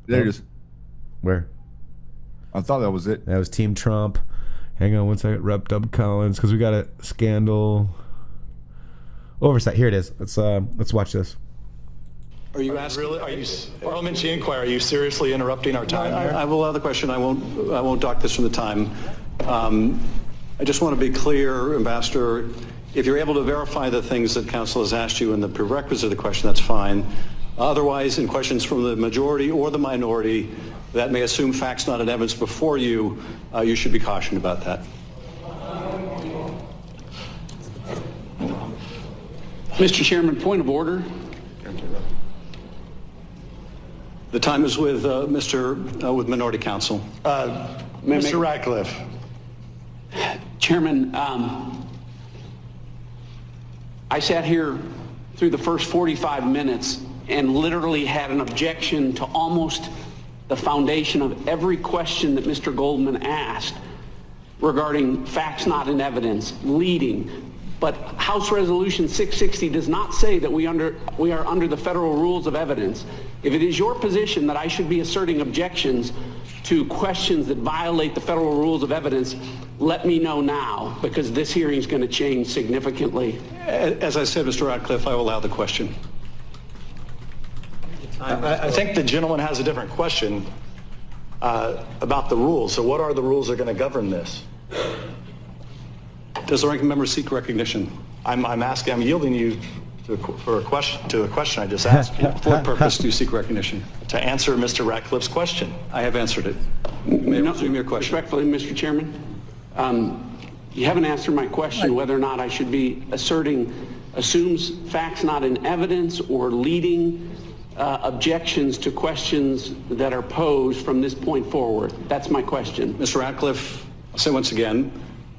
There it is. Where? I thought that was it. That was Team Trump. Hang on one second. Rep. Dub Collins, because we got a scandal. Oversight. Here it is. Let's watch this. Are you asking? Really? Are you parliamentary inquiry? Are you seriously interrupting our time here? I will allow the question. I won't dock this from the time. I just want to be clear, Ambassador. If you're able to verify the things that Council has asked you in the prerequisite of the question, that's fine. Otherwise, in questions from the majority or the minority that may assume facts not in evidence before you, you should be cautioned about that. Mr. Chairman, point of order. The time is with with Minority Counsel. Mr. Ratcliffe. Chairman, I sat here through the first 45 minutes and literally had an objection to almost the foundation of every question that Mr. Goldman asked regarding facts not in evidence, leading. But House Resolution 660 does not say that we are under the federal rules of evidence. If it is your position that I should be asserting objections to questions that violate the federal rules of evidence, let me know now, because this hearing is going to change significantly. As I said, Mr. Ratcliffe, I will allow the question. I think the gentleman has a different question about the rules. So what are the rules that are going to govern this? Does the ranking member seek recognition? I'm yielding you to a question I just asked. For what purpose do you seek recognition? To answer Mr. Ratcliffe's question. I have answered it. May I resume your question? Respectfully, Mr. Chairman, you haven't answered my question whether or not I should be assumes facts not in evidence or leading objections to questions that are posed from this point forward. That's my question. Mr. Ratcliffe, I'll say once again,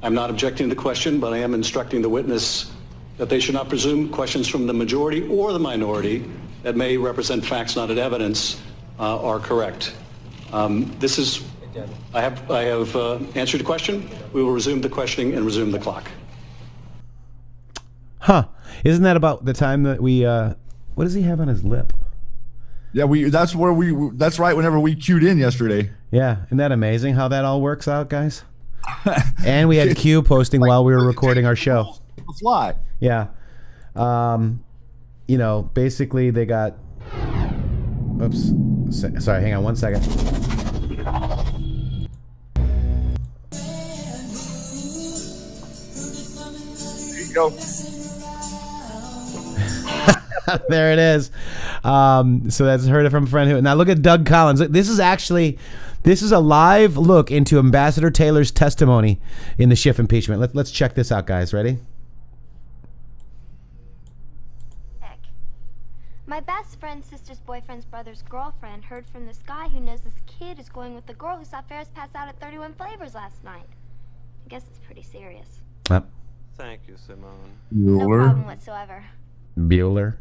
I'm not objecting to the question, but I am instructing the witness that they should not presume questions from the majority or the minority that may represent facts not in evidence are correct. I have answered the question. We will resume the questioning and resume the clock. Huh. Isn't that about the time that we, what does he have on his lip? Yeah, that's right whenever we queued in yesterday. Yeah, isn't that amazing how that all works out, guys? And we had Q posting while we were recording our show. Fly. Yeah. Basically they got, oops, sorry, hang on one second. go. There it is. So that's heard it from a friend who. Now look at Doug Collins. This is a live look into Ambassador Taylor's testimony in the Schiff impeachment. Let's check this out, guys. Ready? My best friend's sister's boyfriend's brother's girlfriend heard from this guy who knows this kid is going with the girl who saw Ferris pass out at 31 Flavors last night. I guess it's pretty serious. Yep. Thank you, Simone. No problem whatsoever. Bueller.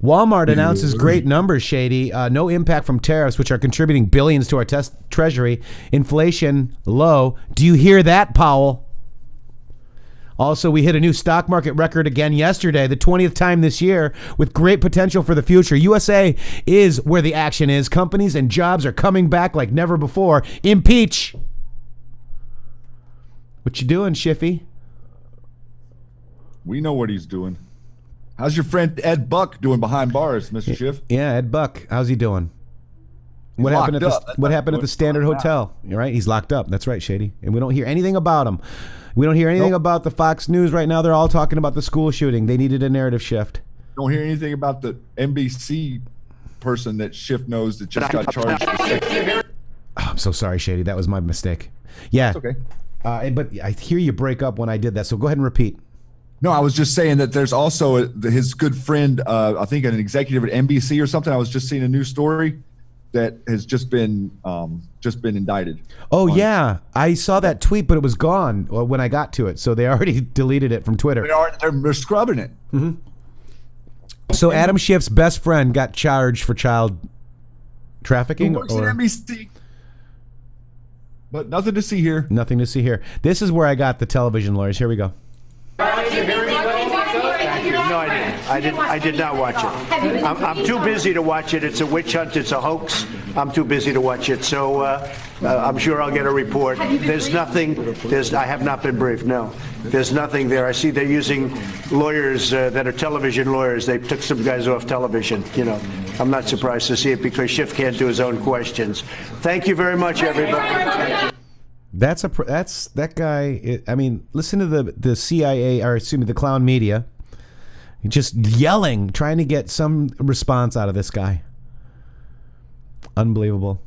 Walmart announces great numbers, Shady. No impact from tariffs, which are contributing billions to our treasury. Inflation low. Do you hear that, Powell? Also, we hit a new stock market record again yesterday, the 20th time this year, with great potential for the future. USA is where the action is. Companies and jobs are coming back like never before. Impeach. What you doing, Schiffy? We know what he's doing. How's your friend Ed Buck doing behind bars, Mr. Schiff? Yeah, Ed Buck. How's he doing? What happened at the Standard Hotel? You're right. He's locked up. That's right, Shady. And we don't hear anything about him. We don't hear anything about the Fox News right now. They're all talking about the school shooting. They needed a narrative shift. Don't hear anything about the NBC person that Schiff knows that just got charged. Oh, I'm so sorry, Shady. That was my mistake. Yeah. It's okay. But I hear you break up when I did that. So go ahead and repeat. No, I was just saying that there's also his good friend, I think an executive at NBC or something. I was just seeing a news story that has just been indicted. Oh yeah, I saw that tweet, but it was gone when I got to it. So they already deleted it from Twitter. They're scrubbing it. Mm-hmm. So Adam Schiff's best friend got charged for child trafficking. Who works at NBC? But nothing to see here. Nothing to see here. This is where I got the television lawyers. Here we go. Thank you. No, I didn't. I did not watch it. I'm too busy to watch it. It's a witch hunt. It's a hoax. I'm too busy to watch it. So I'm sure I'll get a report. There's nothing. I have not been briefed. No, there's nothing there. I see they're using lawyers that are television lawyers. They took some guys off television. You know, I'm not surprised to see it because Schiff can't do his own questions. Thank you very much, everybody. That's that guy. I mean, listen to the CIA, or excuse me, the clown media, just yelling, trying to get some response out of this guy. Unbelievable.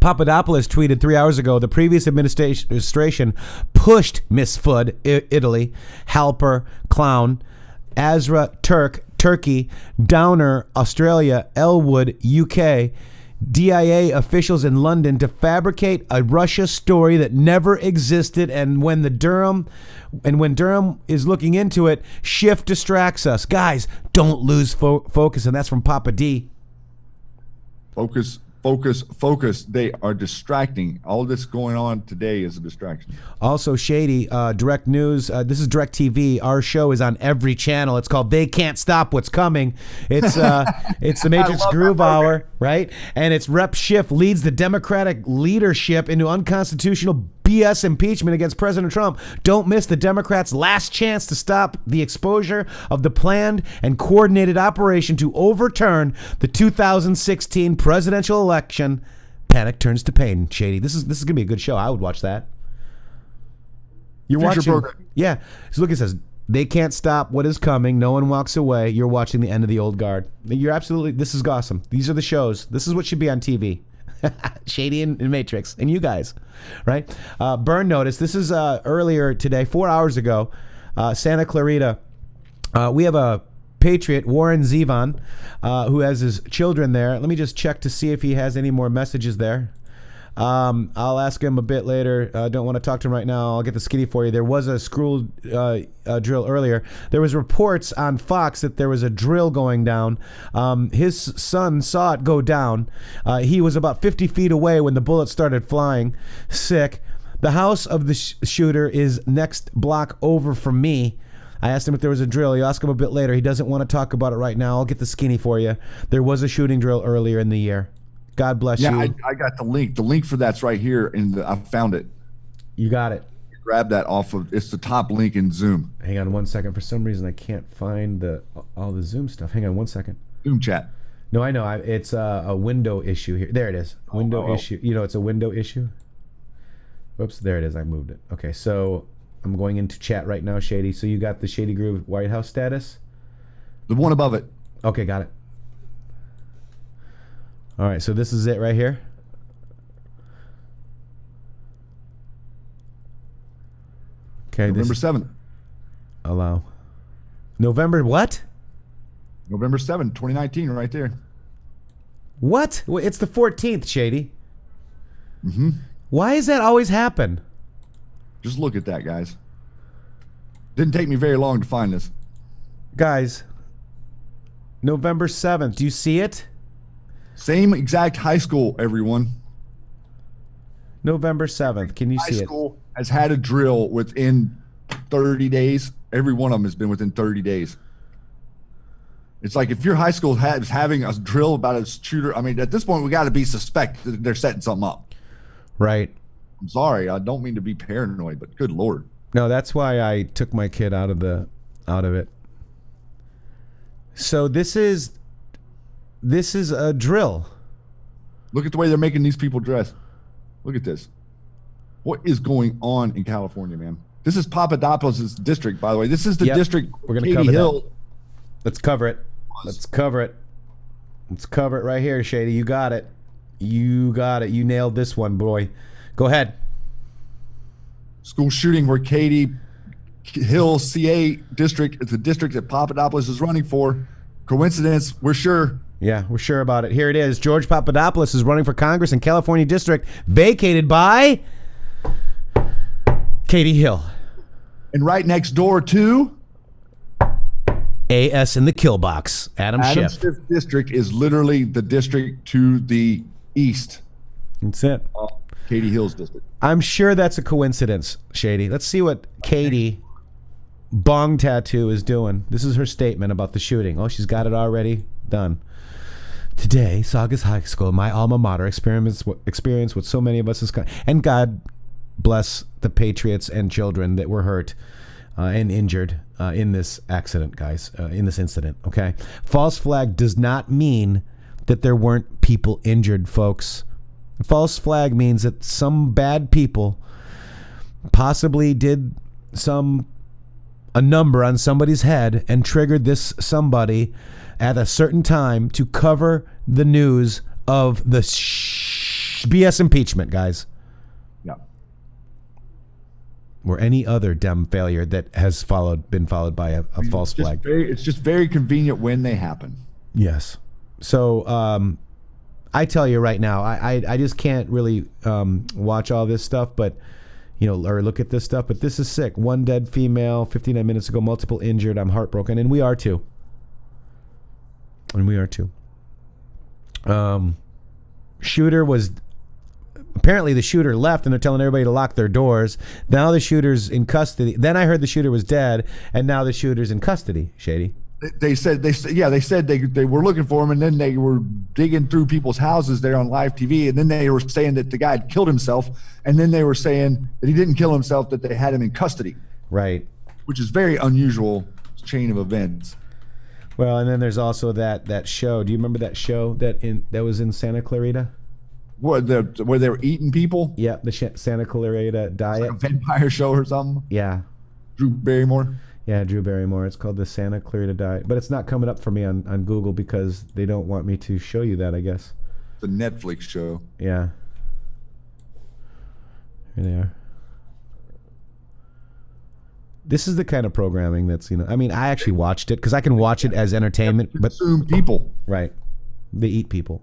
Papadopoulos tweeted 3 hours ago, the previous administration pushed Miss Food, Italy, Halper, clown, Azra, Turkey, Downer, Australia, Elwood, UK, DIA officials in London to fabricate a Russia story that never existed, and when Durham is looking into it, Schiff distracts us. Guys, don't lose focus, and that's from Papa D. Focus. They are distracting. All this going on today is a distraction. Also, Shady, Direct News. This is Direct TV. Our show is on every channel. It's called They Can't Stop What's Coming. It's it's the Matrixxx Groove Hour, right? And it's Rep Schiff leads the Democratic leadership into unconstitutional BS impeachment against President Trump. Don't miss the Democrats' last chance to stop the exposure of the planned and coordinated operation to overturn the 2016 presidential election. Panic turns to pain, Shady. This is gonna be a good show. I would watch that. You're Future watching. program. Yeah. So look, it says they can't stop what is coming. No one walks away. You're watching the end of the old guard. You're absolutely. This is awesome. These are the shows. This is what should be on TV. Shady and Matrixxx and you guys, right? Burn notice. This is earlier today, 4 hours ago, Santa Clarita. We have a Patriot, Warren Zevon, who has his children there. Let me just check to see if he has any more messages there. I'll ask him a bit later. Don't want to talk to him right now. I'll get the skinny for you. There was a screw drill earlier. There was reports on Fox that there was a drill going down. His son saw it go down. He was about 50 feet away when the bullets started flying. Sick. The house of the shooter is next block over from me. I asked him if there was a drill. He'll ask him a bit later. He doesn't want to talk about it right now. I'll get the skinny for you. There was a shooting drill earlier in the year. God bless you. Yeah, I got the link. The link for that's right here, and I found it. You got it. Grab that off of. It's the top link in Zoom. Hang on 1 second. For some reason, I can't find all the Zoom stuff. Hang on 1 second. Zoom chat. No, I know. It's a window issue here. There it is. Window issue. You know, it's a window issue. Whoops. There it is. I moved it. Okay. So I'm going into chat right now, Shady. So you got the Shady Groove White House status? The one above it. Okay, got it. All right, so this is it right here. Okay, November 7th. Allow. November what? November 7th, 2019, right there. What? Well, it's the 14th, Shady. Mm-hmm. Why does that always happen? Just look at that, guys. Didn't take me very long to find this. Guys, November 7th. Do you see it? Same exact high school, everyone. November 7th. Can you see it? High school has had a drill within 30 days. Every one of them has been within 30 days. It's like if your high school is having a drill about a shooter, I mean, at this point, we got to be suspect that they're setting something up. Right. I'm sorry. I don't mean to be paranoid, but good Lord. No, that's why I took my kid out of it. So this is a drill. Look at the way they're making these people dress. Look at this. What is going on in California, man? This is Papadopoulos' district, by the way. This is the district. We're gonna Katie cover Hill. that. Let's cover it. Let's cover it. Let's cover it right here, Shady. You got it. You got it. You nailed this one, boy. Go ahead. School shooting where Katie Hill CA district, it's a district that Papadopoulos is running for. Coincidence? We're sure. Yeah, we're sure about it. Here it is. George Papadopoulos is running for Congress in California district vacated by Katie Hill. And right next door to AS in the kill box. Adam Schiff. Schiff's district is literally the district to the east. That's it. Katie Hill's district. I'm sure that's a coincidence, Shady. Let's see what Katie Bong Tattoo is doing. This is her statement about the shooting. Oh, she's got it already done. Today, Saugus High School, my alma mater, experience what so many of us is, and God bless the Patriots and children that were hurt and injured in this accident, guys, in this incident, okay? False flag does not mean that there weren't people injured, folks. False flag means that some bad people possibly did a number on somebody's head and triggered this somebody at a certain time to cover the news of the BS impeachment, guys. Yeah. Or any other dumb failure that has been followed by a false flag. It's just very convenient when they happen. Yes. So I tell you right now, I just can't really watch all this stuff, but or look at this stuff. But this is sick. One dead female, 59 minutes ago, multiple injured. I'm heartbroken, and we are too. Shooter was apparently the shooter left, and they're telling everybody to lock their doors. Now the shooter's in custody. Then I heard the shooter was dead, and now the shooter's in custody. Shady. They said they were looking for him, and then they were digging through people's houses there on live TV, and then they were saying that the guy had killed himself, and then they were saying that he didn't kill himself, that they had him in custody. Right. Which is very unusual chain of events. Well, and then there's also that show. Do you remember that show that was in Santa Clarita? Where they were eating people? Yeah, the Santa Clarita diet. Like a vampire show or something? Yeah. Drew Barrymore? Yeah, Drew Barrymore. It's called the Santa Clarita Diet. But it's not coming up for me on Google because they don't want me to show you that, I guess. It's a Netflix show. Yeah. Here they are. This is the kind of programming that's, I mean, I actually watched it because I can watch it as entertainment. But consume people. Right. They eat people.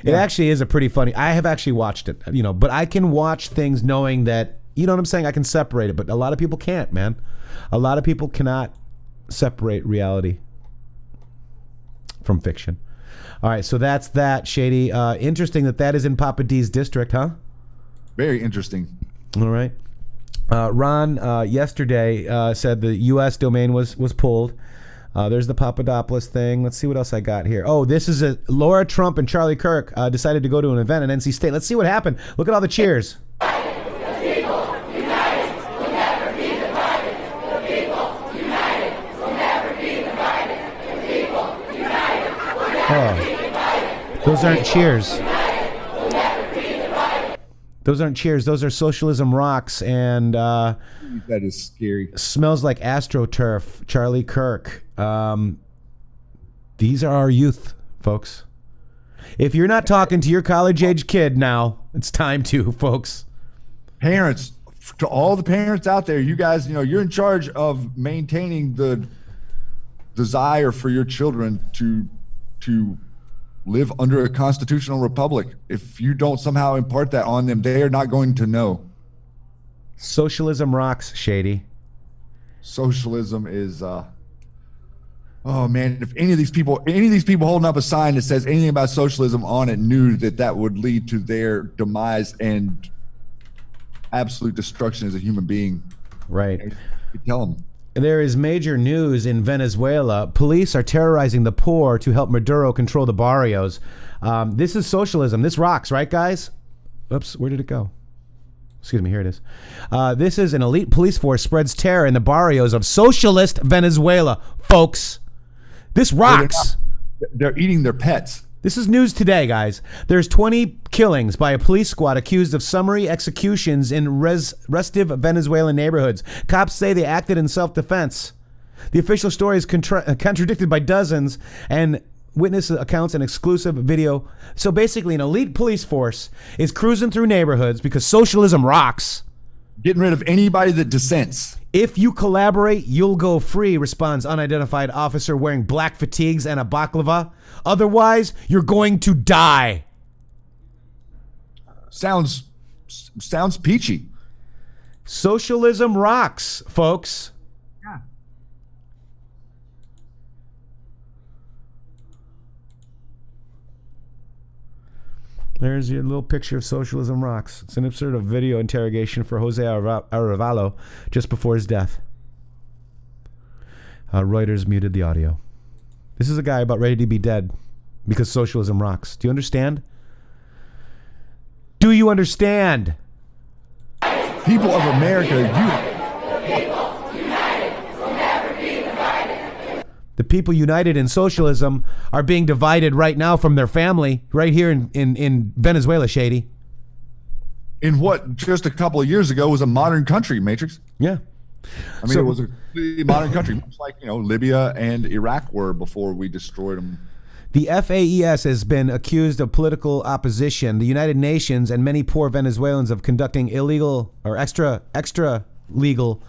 Yeah. It actually is a pretty funny. I have actually watched it, but I can watch things knowing that, you know what I'm saying? I can separate it, but a lot of people can't, man. A lot of people cannot separate reality from fiction. All right, so that's that, Shady. Interesting that is in Papa D's district, huh? Very interesting. All right. Ron yesterday said the U.S. domain was pulled. There's the Papadopoulos thing. Let's see what else I got here. Oh, this is Laura Trump and Charlie Kirk decided to go to an event at NC State. Let's see what happened. Look at all the cheers. Oh, those aren't cheers. Those aren't cheers. Those are Socialism Rocks, and That is scary. Smells Like AstroTurf, Charlie Kirk. These are our youth, folks. If you're not talking to your college-age kid now, it's time to, folks. Parents, to all the parents out there, you guys, you're in charge of maintaining the desire for your children to live under a constitutional republic. If you don't somehow impart that on them, they are not going to know. Socialism Rocks, Shady. Socialism is oh man, if any of these people holding up a sign that says anything about socialism on it knew that would lead to their demise and absolute destruction as a human being. Right. You tell them. There is major news in Venezuela. Police are terrorizing the poor to help Maduro control the barrios. This is socialism. This rocks, right, guys? Oops, where did it go? Excuse me, here it is. This is an elite police force spreads terror in the barrios of socialist Venezuela, folks. This rocks. They're eating their pets. This is news today, guys. There's 20 killings by a police squad accused of summary executions in restive Venezuelan neighborhoods. Cops say they acted in self-defense. The official story is contradicted by dozens and witness accounts and exclusive video. So basically, an elite police force is cruising through neighborhoods because socialism rocks. Getting rid of anybody that dissents. If you collaborate, you'll go free, responds unidentified officer wearing black fatigues and a baklava. Otherwise, you're going to die. Sounds peachy. Socialism rocks, folks. Yeah. There's your little picture of Socialism Rocks. It's an absurd video interrogation for Jose Arevalo just before his death. Reuters muted the audio. This is a guy about ready to be dead because socialism rocks. Do you understand? Do you understand? People of America, The people united in socialism are being divided right now from their family right here in Venezuela, Shady. In what just a couple of years ago was a modern country, Matrixx. Yeah. I mean, it was a completely modern country, much like, Libya and Iraq were before we destroyed them. The FAES has been accused of political opposition. The United Nations and many poor Venezuelans of conducting illegal or extra legal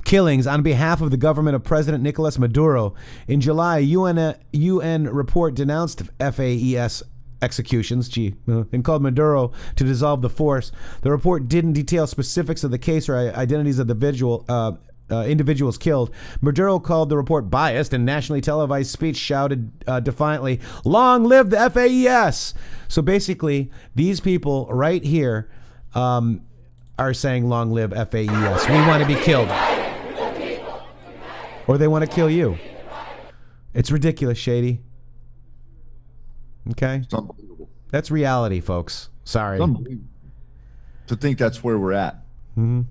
killings on behalf of the government of President Nicolas Maduro. In July, a UN report denounced FAES executions, and called Maduro to dissolve the force. The report didn't detail specifics of the case or identities of the individuals killed. Maduro called the report biased, and nationally televised speech shouted defiantly, "Long live the FAES!" So basically, these people right here are saying, "Long live FAES. We want to be killed." Or they want to kill you. It's ridiculous, Shady. Okay? It's unbelievable. That's reality, folks. Sorry. It's unbelievable to think that's where we're at. Mm-hmm.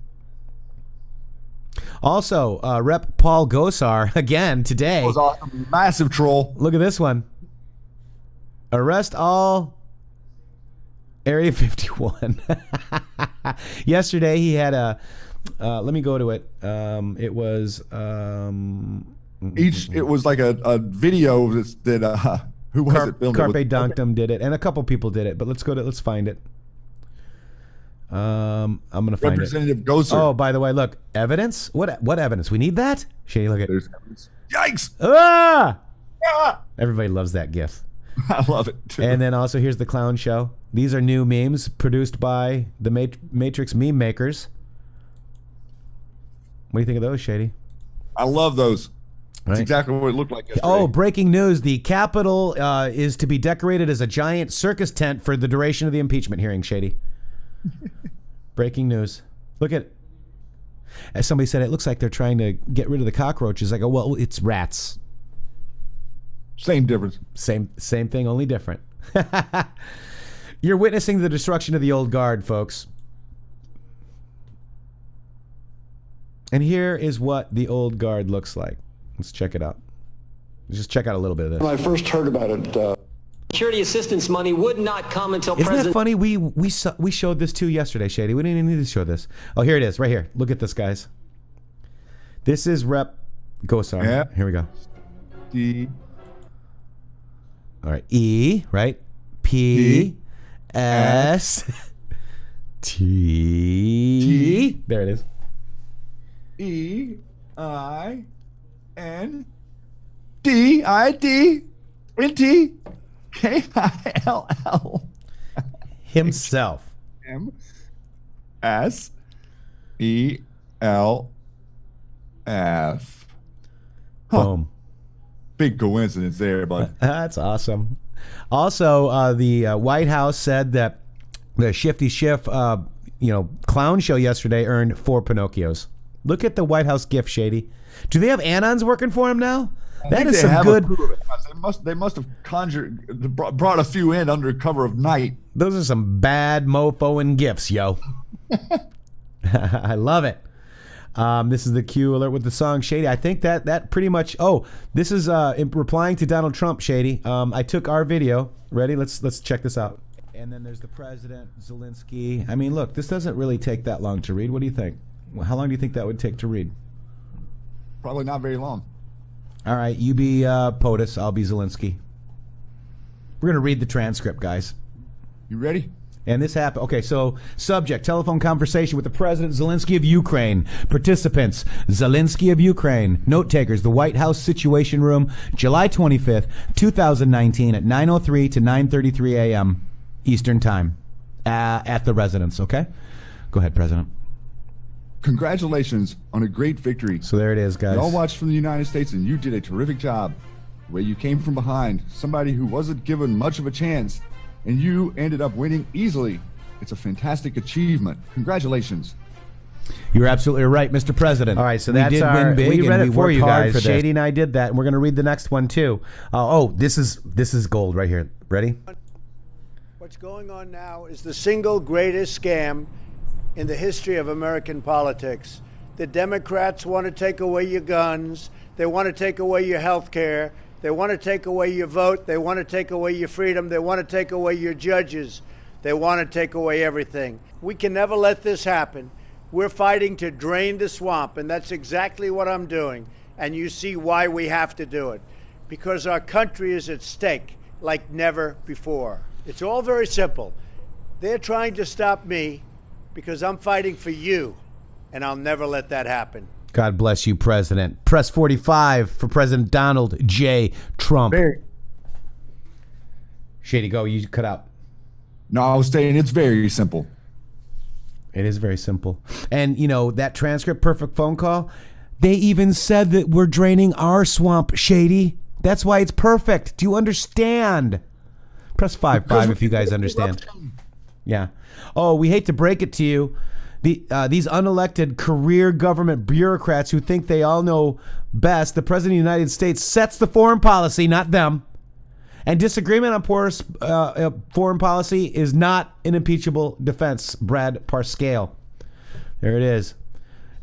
Also, Rep. Paul Gosar, again, today. That was awesome. Massive troll. Look at this one. Arrest all Area 51. Yesterday, he had a... let me go to it. It was... it was like a video that who was it filmed? Carpe Donktum did it, and a couple people did it. But let's find it. I'm gonna find Representative it. Gosar. Oh, by the way, look, evidence. What evidence? We need that. Shady, look at. There's evidence. Yikes! Ah! Ah! Everybody loves that gif. I love it too. And then also here's the clown show. These are new memes produced by the Matrixx meme makers. What do you think of those, Shady? I love those. Right. That's exactly what it looked like yesterday. Oh, breaking news. The Capitol is to be decorated as a giant circus tent for the duration of the impeachment hearing, Shady. Breaking news. Look at, as somebody said, it looks like they're trying to get rid of the cockroaches. I go, well, it's rats. Same difference. Same thing, only different. You're witnessing the destruction of the old guard, folks. And here is what the old guard looks like. Let's check it out. Just check out a little bit of this. When I first heard about it, security assistance money would not come until Isn't President... that funny? We showed this too yesterday, Shady. We didn't even need to show this. Oh, here it is, right here. Look at this, guys. This is Rep. Go, sorry. Yeah. Here we go. D. All right. E, right? P, S, T. There it is. E. I. N. D. I. D. N. T. K. I. L. L. Himself. M. S. E. L. F. Huh. Boom. Big coincidence there, bud. That's awesome. Also, the White House said that the Shifty Schiff, clown show yesterday earned 4 Pinocchios. Look at the White House gift, Shady. Do they have Anons working for him now? That is some good. They must have brought a few in under cover of night. Those are some bad mofo gifts, yo. I love it. This is the Q alert with the song Shady. I think that pretty much. Oh, this is replying to Donald Trump, Shady. I took our video. Ready? Let's check this out. And then there's the president, Zelensky. I mean, look, this doesn't really take that long to read. What do you think? How long do you think that would take to read? Probably not very long. All right, you be POTUS. I'll be Zelensky. We're gonna read the transcript, guys. You ready? And this happened. Okay, so subject, telephone conversation with the President Zelensky of Ukraine. Participants, Zelensky of Ukraine. Note takers, the White House Situation Room, July 25th, 2019 at 9:03 to 9:33 a.m. Eastern Time at the residence, okay? Go ahead, President. Congratulations on a great victory. So there it is, guys. We all watched from the United States, and you did a terrific job. The way you came from behind, somebody who wasn't given much of a chance, and you ended up winning easily. It's a fantastic achievement. Congratulations. You're absolutely right, Mr. President. All right, so that's win big, we read and it we for you worked hard guys. for this. Shady and I did that, and we're going to read the next one too. This is gold right here. Ready? What's going on now is the single greatest scam in the history of American politics. The Democrats want to take away your guns. They want to take away your health care. They want to take away your vote. They want to take away your freedom. They want to take away your judges. They want to take away everything. We can never let this happen. We're fighting to drain the swamp, and that's exactly what I'm doing. And you see why we have to do it. Because our country is at stake like never before. It's all very simple. They're trying to stop me because I'm fighting for you, and I'll never let that happen. God bless you, President. Press 45 for President Donald J. Trump. Shady, go. You cut out. No, I was saying it's very simple. It is very simple. And, that transcript, perfect phone call, they even said that we're draining our swamp, Shady. That's why it's perfect. Do you understand? Press 5 if you guys understand. Yeah. Oh, we hate to break it to you. These unelected career government bureaucrats who think they all know best, the President of the United States sets the foreign policy, not them. And disagreement on foreign policy is not an impeachable defense, Brad Parscale. There it is.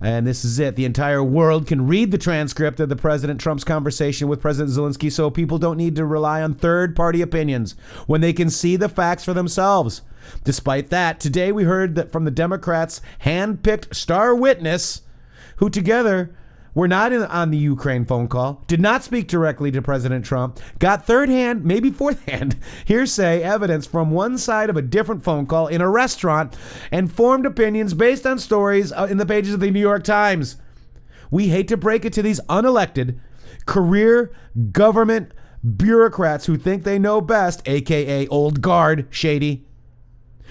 And this is it. The entire world can read the transcript of the President Trump's conversation with President Zelensky, so people don't need to rely on third-party opinions when they can see the facts for themselves. Despite that, today we heard that from the Democrats' hand-picked star witness, who together were not on the Ukraine phone call, did not speak directly to President Trump, got third-hand, maybe fourth-hand, hearsay evidence from one side of a different phone call in a restaurant and formed opinions based on stories in the pages of the New York Times. We hate to break it to these unelected career government bureaucrats who think they know best, a.k.a. old guard, Shady.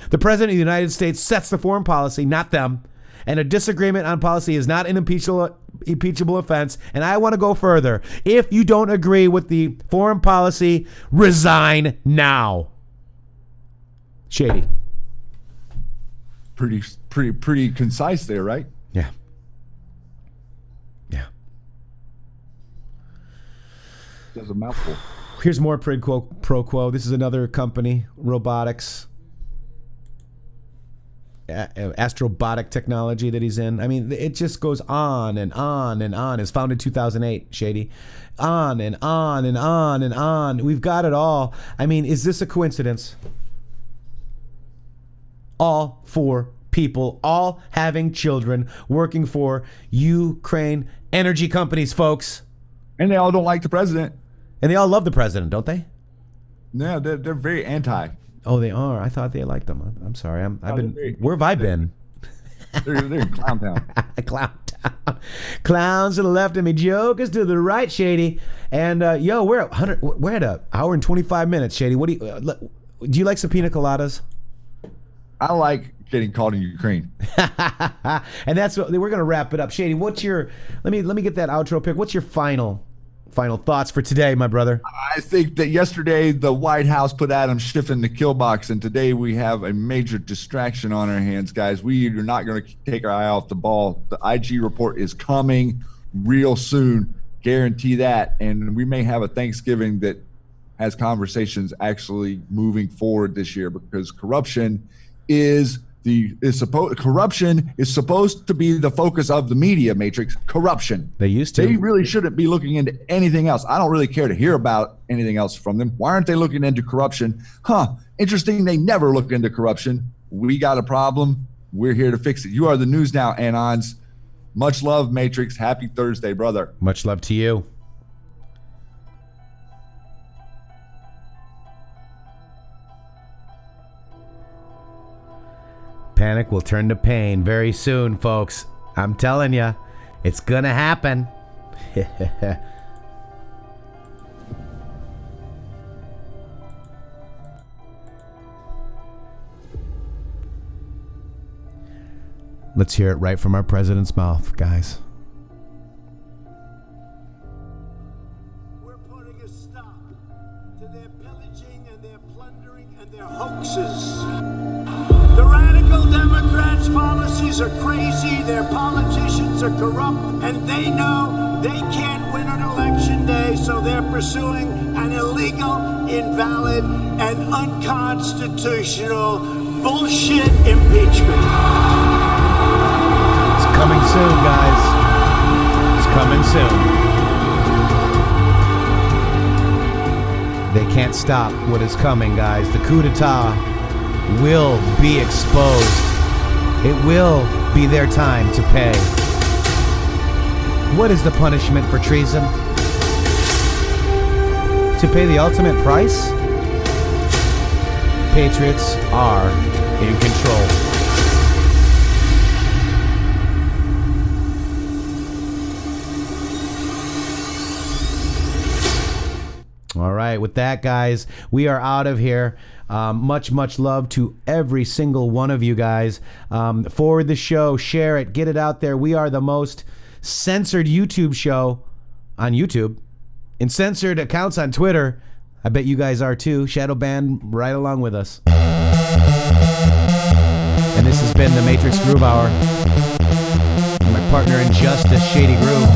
The President of the United States sets the foreign policy, not them. And a disagreement on policy is not an impeachable offense. And I want to go further. If you don't agree with the foreign policy, resign now. Shady. Pretty concise there, right? Yeah. Yeah. That's a mouthful. Here's more pro quo. This is another company, robotics. astrobotic technology that he's in. I mean, it just goes on and on and on. It's founded 2008, Shady. On and on and on and on. We've got it all. I mean, is this a coincidence? All for people, all having children, working for Ukraine energy companies, folks. And they all don't like the president. And they all love the president, don't they? No, they're very anti. Oh, they are. I thought they liked them. I'm sorry. Where have I been? They're in Clown Town. Clown Town. Clowns to the left of me, jokers to the right, Shady. And we're at an hour and 25 minutes, Shady. What do you like some pina coladas? I like getting caught in Ukraine. And that's what we're gonna wrap it up. Shady, what's your let me get that outro pick. What's your final thoughts for today, my brother? I think that yesterday the White House put Adam Schiff in the kill box, and today we have a major distraction on our hands, guys. We are not going to take our eye off the ball. The IG report is coming real soon, guarantee that, and we may have a Thanksgiving that has conversations actually moving forward this year, because corruption is supposed to be the focus of the media, Matrixx. Corruption. They used to. They really shouldn't be looking into anything else. I don't really care to hear about anything else from them. Why aren't they looking into corruption? Interesting. They never look into corruption. We got a problem. We're here to fix it. You are the news now, Anons. Much love, Matrixx. Happy Thursday, brother. Much love to you. Panic will turn to pain very soon, folks. I'm telling you, it's gonna happen. Let's hear it right from our president's mouth, guys. We're putting a stop to their pillaging and their plundering and their hoaxes. The radical Democrats' policies are crazy, their politicians are corrupt, and they know they can't win on election day, so they're pursuing an illegal, invalid, and unconstitutional bullshit impeachment. It's coming soon, guys. It's coming soon. They can't stop what is coming, guys. The coup d'etat will be exposed. It will be their time to pay. What is the punishment for treason? To pay the ultimate price? Patriots are in control. All right, with that, guys, we are out of here. Much love to every single one of you guys. Forward the show, share it, get it out there. We are the most censored YouTube show on YouTube and censored accounts on Twitter. I bet you guys are too. Shadow banned right along with us. And this has been the Matrixx Groove Hour. And my partner in justice, Shady Groove.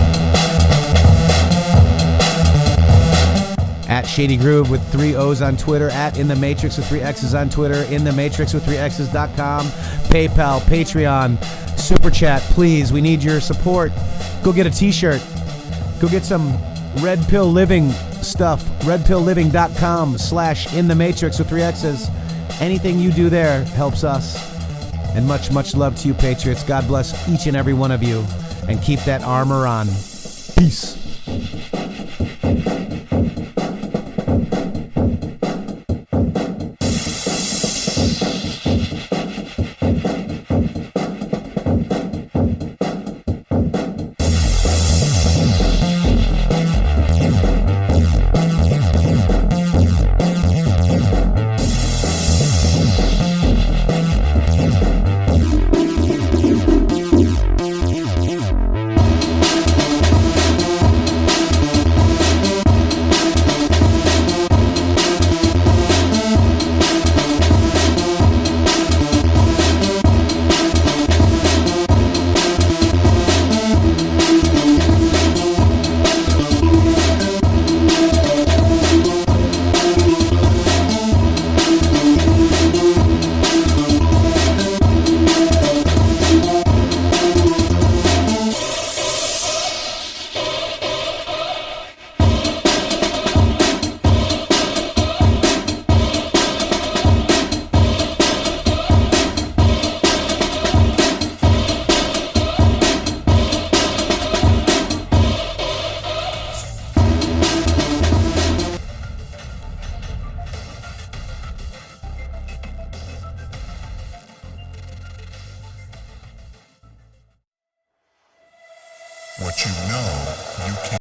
At Shady Groove with 3 O's on Twitter. At Inthematrixx with 3 X's on Twitter. Inthematrixx with 3 X's.com. PayPal, Patreon, Super Chat. Please, we need your support. Go get a t-shirt. Go get some Red Pill Living stuff. redpillliving.com/Inthematrixx with 3 X's. Anything you do there helps us. And much love to you, Patriots. God bless each and every one of you. And keep that armor on. Peace.